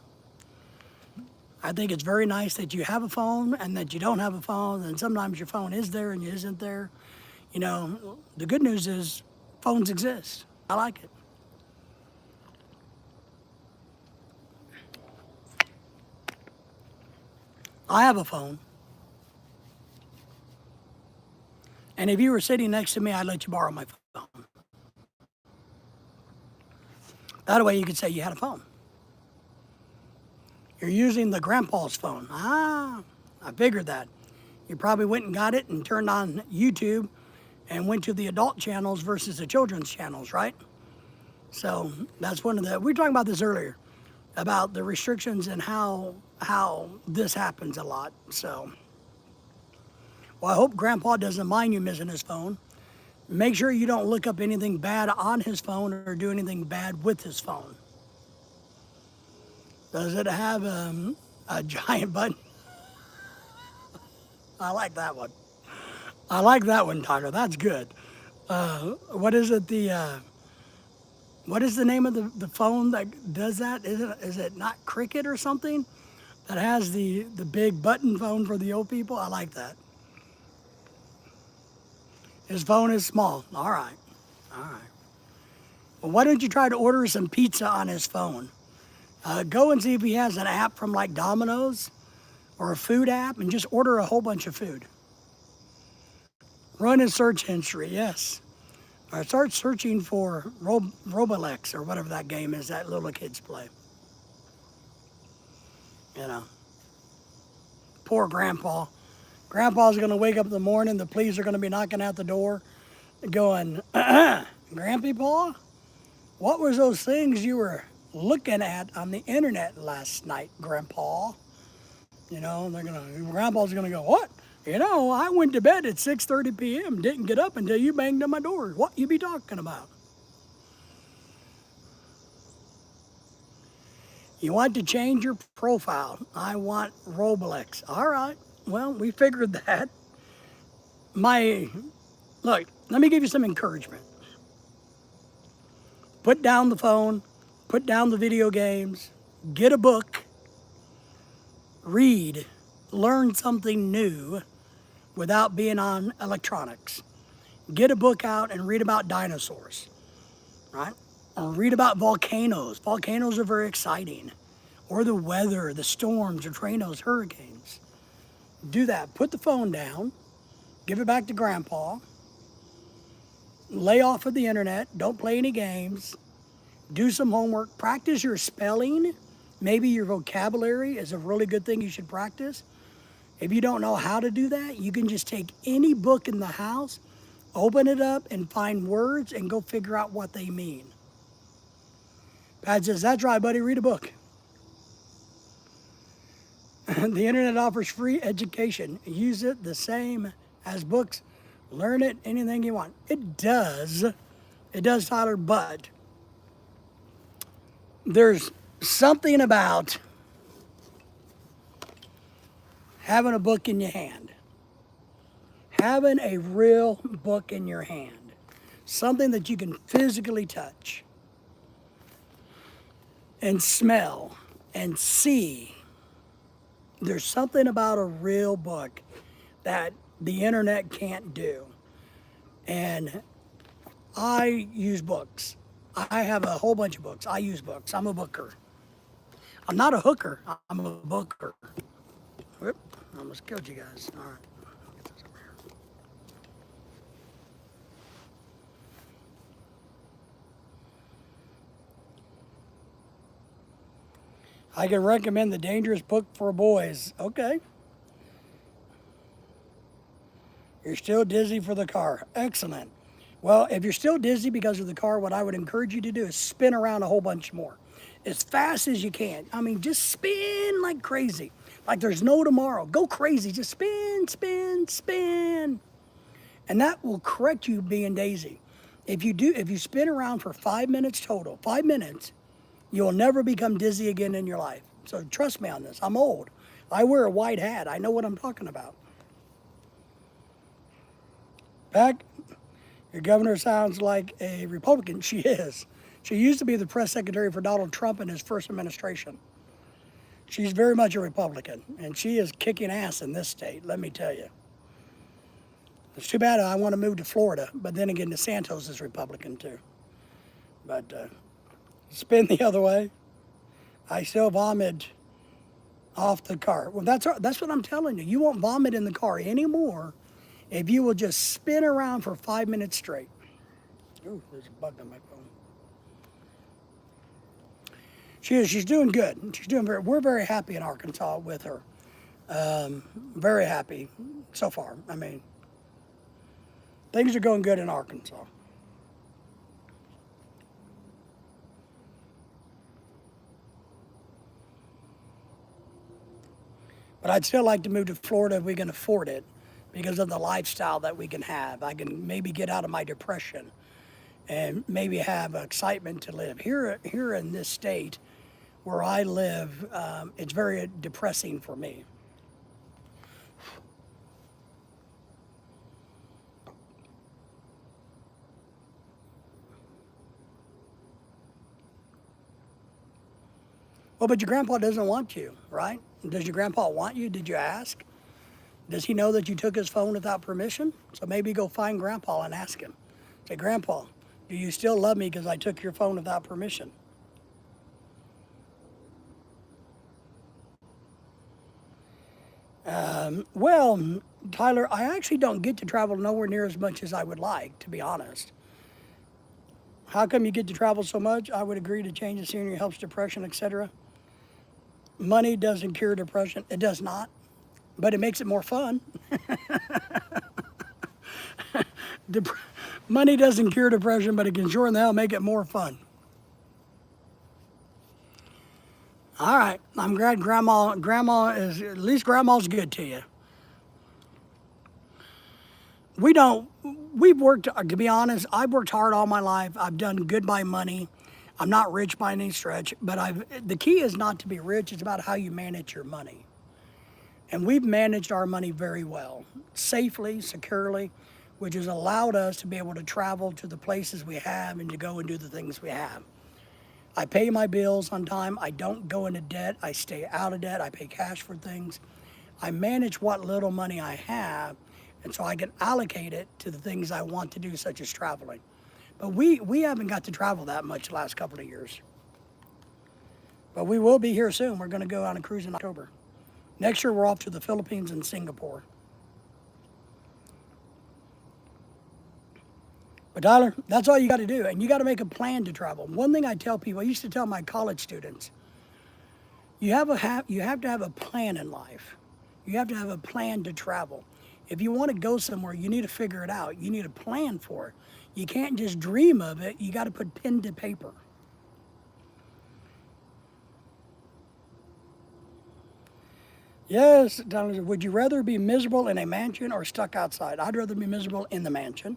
I think it's very nice that you have a phone and that you don't have a phone, and sometimes your phone is there and it isn't there. You know, the good news is phones exist. I like it. I have a phone. And if you were sitting next to me, I'd let you borrow my phone. That way you could say you had a phone. You're using the grandpa's phone. Ah, I figured that. You probably went and got it and turned on YouTube and went to the adult channels versus the children's channels, right? So that's one of the, we were talking about this earlier, about the restrictions and how this happens a lot. So, well, I hope Grandpa doesn't mind you missing his phone. Make sure you don't look up anything bad on his phone or do anything bad with his phone. Does it have a giant button? I like that one. I like that one, Tyler. That's good. What is it? What is the name of the phone that does that? Is it not Cricket or something that has the big button phone for the old people? I like that. His phone is small. All right. All right. Well, why don't you try to order some pizza on his phone? Go and see if he has an app from like Domino's or a food app and just order a whole bunch of food. Run his search history, yes. Or start searching for Roblox or whatever that game is that little kids play. You know, poor Grandpa. Grandpa's going to wake up in the morning, the police are going to be knocking at the door going, Grandpa, what was those things you were looking at on the internet last night, Grandpa? You know, Grandpa's going to go, what? You know, I went to bed at 6:30 p.m., didn't get up until you banged on my door. What you be talking about? You want to change your profile. I want Roblox. All right. Well, we figured that. Look, let me give you some encouragement. Put down the phone, put down the video games, get a book, read, learn something new without being on electronics. Get a book out and read about dinosaurs, right? Or read about volcanoes. Volcanoes are very exciting. Or the weather, the storms, the tornadoes, hurricanes. Do that. Put the phone down. Give it back to Grandpa. Lay off of the internet. Don't play any games. Do some homework. Practice your spelling. Maybe your vocabulary is a really good thing you should practice. If you don't know how to do that, you can just take any book in the house, open it up, and find words and go figure out what they mean. Pat says, that's right, buddy, read a book. The internet offers free education. Use it the same as books. Learn it, anything you want. It does, Tyler, but there's something about having a book in your hand. Having a real book in your hand. Something that you can physically touch and smell and see. There's something about a real book that the internet can't do. And I use books. I have a whole bunch of books. I use books. I'm a booker. I'm not a hooker. I'm a booker. Whoop, I almost killed you guys. All right. Get this over here. I can recommend The Dangerous Book for Boys. Okay. You're still dizzy for the car. Excellent. Well, if you're still dizzy because of the car, what I would encourage you to do is spin around a whole bunch more. As fast as you can. I mean, just spin like crazy. Like there's no tomorrow. Go crazy. Just spin, spin, spin. And that will correct you being dizzy. If you spin around for 5 minutes total, 5 minutes, you'll never become dizzy again in your life. So trust me on this. I'm old. I wear a white hat. I know what I'm talking about. PAC, your governor sounds like a Republican. She is. She used to be the press secretary for Donald Trump in his first administration. She's very much a Republican, and she is kicking ass in this state, let me tell you. It's too bad I want to move to Florida, but then again, DeSantis is Republican too. But spin the other way, I still vomit off the car. Well, that's what I'm telling you. You won't vomit in the car anymore if you will just spin around for 5 minutes straight. Ooh, there's a bug on my phone. She's doing good. We're very happy in Arkansas with her. Very happy so far. I mean, things are going good in Arkansas. But I'd still like to move to Florida if we can afford it because of the lifestyle that we can have. I can maybe get out of my depression and maybe have excitement to live. Here in this state where I live, it's very depressing for me. Well, but your grandpa doesn't want you, right? Does your grandpa want you? Did you ask? Does he know that you took his phone without permission? So maybe go find grandpa and ask him. Say, Grandpa, do you still love me because I took your phone without permission? Well, Tyler, I actually don't get to travel nowhere near as much as I would like, to be honest. How come you get to travel so much? I would agree to change the scenery helps depression, etc. Money doesn't cure depression. It does not, but it makes it more fun. Money doesn't cure depression, but it can sure in the hell make it more fun. All right, I'm glad grandma is, at least grandma's good to you. We've worked, to be honest, I've worked hard all my life. I've done good by money. I'm not rich by any stretch, but the key is not to be rich. It's about how you manage your money. And we've managed our money very well, safely, securely, which has allowed us to be able to travel to the places we have and to go and do the things we have. I pay my bills on time. I don't go into debt. I stay out of debt. I pay cash for things. I manage what little money I have, and so I can allocate it to the things I want to do, such as traveling. But we haven't got to travel that much the last couple of years. But we will be here soon. We're going to go on a cruise in October. Next year, we're off to the Philippines and Singapore. But Tyler, that's all you got to do. And you got to make a plan to travel. One thing I tell people, I used to tell my college students, you have to have a plan in life. You have to have a plan to travel. If you want to go somewhere, you need to figure it out. You need a plan for it. You can't just dream of it. You got to put pen to paper. Yes, Tyler, would you rather be miserable in a mansion or stuck outside? I'd rather be miserable in the mansion.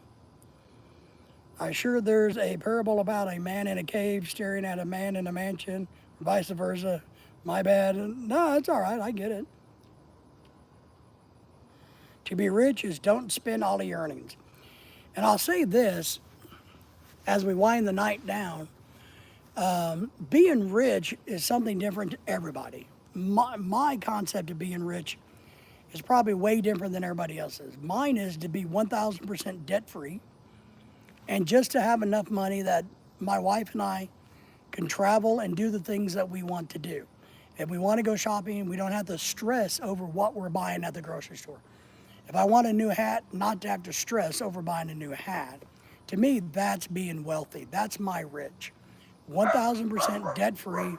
I'm sure there's a parable about a man in a cave staring at a man in a mansion, vice versa. My bad. No, it's all right. I get it. To be rich is don't spend all of your earnings. And I'll say this as we wind the night down. Being rich is something different to everybody. My concept of being rich is probably way different than everybody else's. Mine is to be 1,000% debt free and just to have enough money that my wife and I can travel and do the things that we want to do. If we want to go shopping, we don't have to stress over what we're buying at the grocery store. If I want a new hat, not to have to stress over buying a new hat. To me, that's being wealthy. That's my rich. 1,000% debt free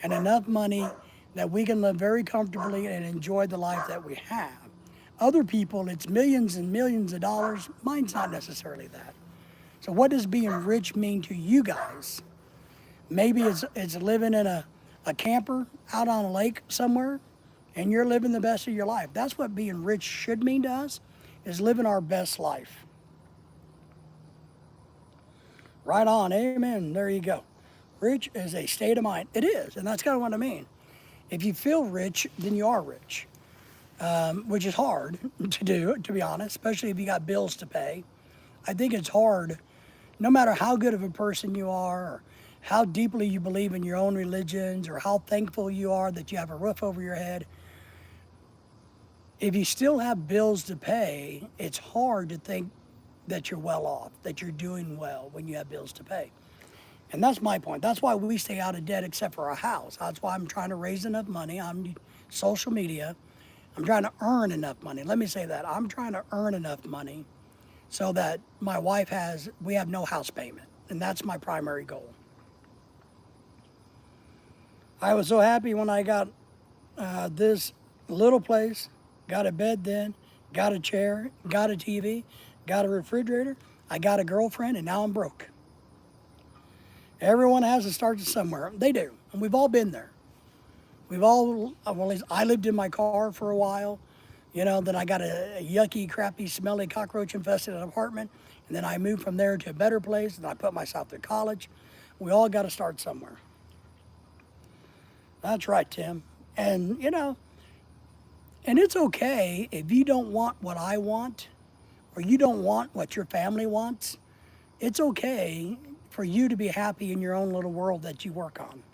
and enough money that we can live very comfortably and enjoy the life that we have. Other people, it's millions and millions of dollars. Mine's not necessarily that. So what does being rich mean to you guys? Maybe it's living in a camper out on a lake somewhere and you're living the best of your life. That's what being rich should mean to us, is living our best life. Right on, amen, there you go. Rich is a state of mind. It is, and that's kind of what I mean. If you feel rich, then you are rich, which is hard to do, to be honest, especially if you got bills to pay. I think it's hard, no matter how good of a person you are, or how deeply you believe in your own religions or how thankful you are that you have a roof over your head. If you still have bills to pay, it's hard to think that you're well off, that you're doing well when you have bills to pay. And that's my point. That's why we stay out of debt except for a house. That's why I'm trying to raise enough money on social media. I'm trying to earn enough money. Let me say that. I'm trying to earn enough money so that my wife we have no house payment. And that's my primary goal. I was so happy when I got this little place, got a bed then, got a chair, got a TV, got a refrigerator, I got a girlfriend, and now I'm broke. Everyone has to start somewhere. They do, and we've all been there. We've all, well, at least I lived in my car for a while, then I got a yucky, crappy, smelly, cockroach-infested apartment, and then I moved from there to a better place, and I put myself through college. We all got to start somewhere. That's right, Tim. And, and it's okay if you don't want what I want or you don't want what your family wants. It's okay for you to be happy in your own little world that you work on.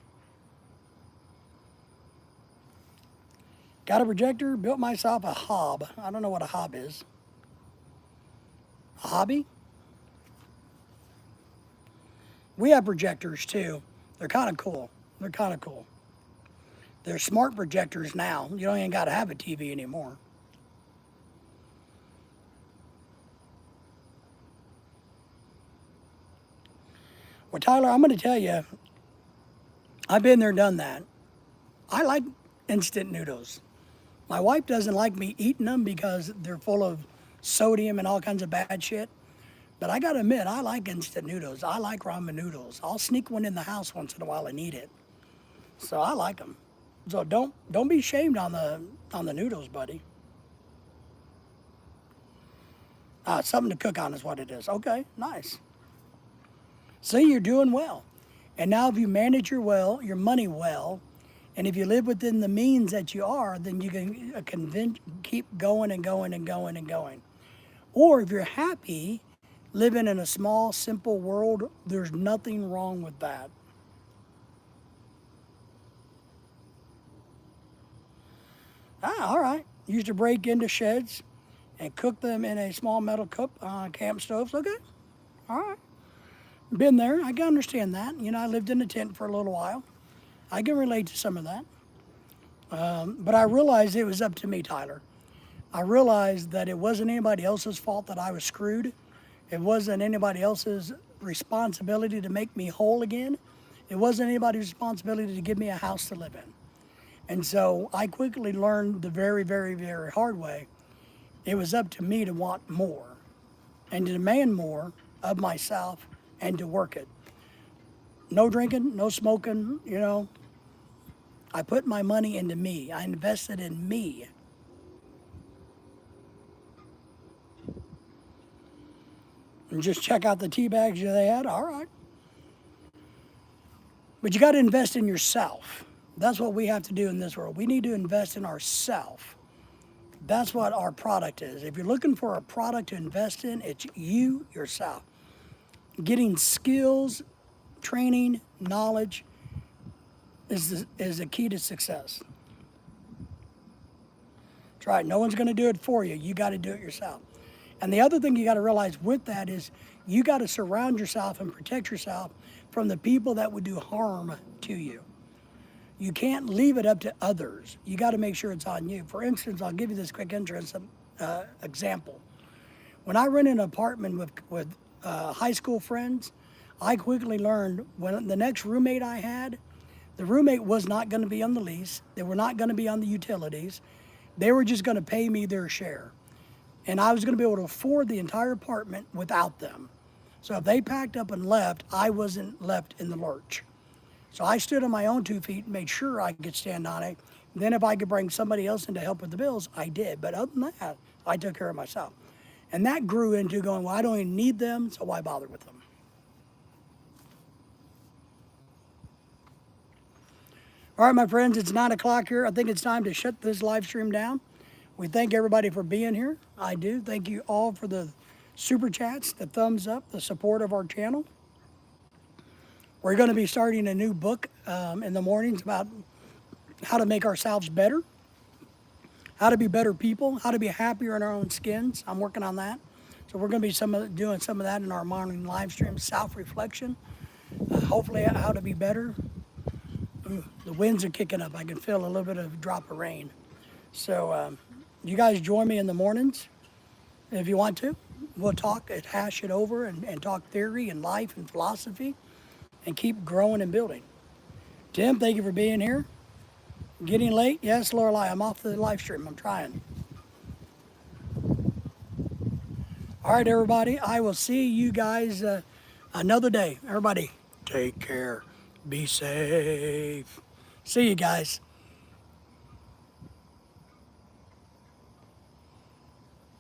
Got a projector, built myself a hob. I don't know what a hob is. A hobby? We have projectors too. They're kind of cool. They're smart projectors now. You don't even got to have a TV anymore. Well, Tyler, I'm going to tell you, I've been there, done that. I like instant noodles. My wife doesn't like me eating them because they're full of sodium and all kinds of bad shit. But I got to admit, I like instant noodles. I like ramen noodles. I'll sneak one in the house once in a while and eat it. So I like them. So don't be shamed on the noodles, buddy. Something to cook on is what it is. Okay, nice. See, you're doing well. And now if you manage your money well, and if you live within the means that you are, then you can keep going and going and going and going. Or if you're happy living in a small, simple world, there's nothing wrong with that. All right. Used to break into sheds and cook them in a small metal cup on camp stoves. Okay. All right. Been there. I can understand that. I lived in a tent for a little while. I can relate to some of that. But I realized it was up to me, Tyler. I realized that it wasn't anybody else's fault that I was screwed. It wasn't anybody else's responsibility to make me whole again. It wasn't anybody's responsibility to give me a house to live in. And so I quickly learned the very, very, very hard way. It was up to me to want more and to demand more of myself and to work it. No drinking, no smoking, I put my money into me. I invested in me. And just check out the tea bags they had. All right. But you got to invest in yourself. That's what we have to do in this world. We need to invest in ourselves. That's what our product is. If you're looking for a product to invest in, it's you, yourself. Getting skills, training, knowledge is the key to success. That's right. No one's going to do it for you. You got to do it yourself. And the other thing you got to realize with that is you got to surround yourself and protect yourself from the people that would do harm to you. You can't leave it up to others. You got to make sure it's on you. For instance, I'll give you this quick example. When I rented an apartment with high school friends, I quickly learned when the next roommate I had, the roommate was not going to be on the lease. They were not going to be on the utilities. They were just going to pay me their share. And I was going to be able to afford the entire apartment without them. So if they packed up and left, I wasn't left in the lurch. So I stood on my own 2 feet and made sure I could stand on it. Then if I could bring somebody else in to help with the bills, I did. But other than that, I took care of myself. And that grew into going, well, I don't even need them, so why bother with them? All right, my friends, it's 9 o'clock here. I think it's time to shut this live stream down. We thank everybody for being here. I do. Thank you all for the super chats, the thumbs up, the support of our channel. We're going to be starting a new book in the mornings about how to make ourselves better, how to be better people, how to be happier in our own skins. I'm working on that. So we're going to be doing some of that in our morning live stream, self-reflection, hopefully how to be better. The winds are kicking up. I can feel a little bit of drop of rain. So you guys join me in the mornings if you want to. We'll talk and hash it over and talk theory and life and philosophy and keep growing and building. Tim, thank you for being here. Getting late? Yes, Lorelei, I'm off the live stream. I'm trying. All right, everybody. I will see you guys another day. Everybody, take care. Be safe. See you guys.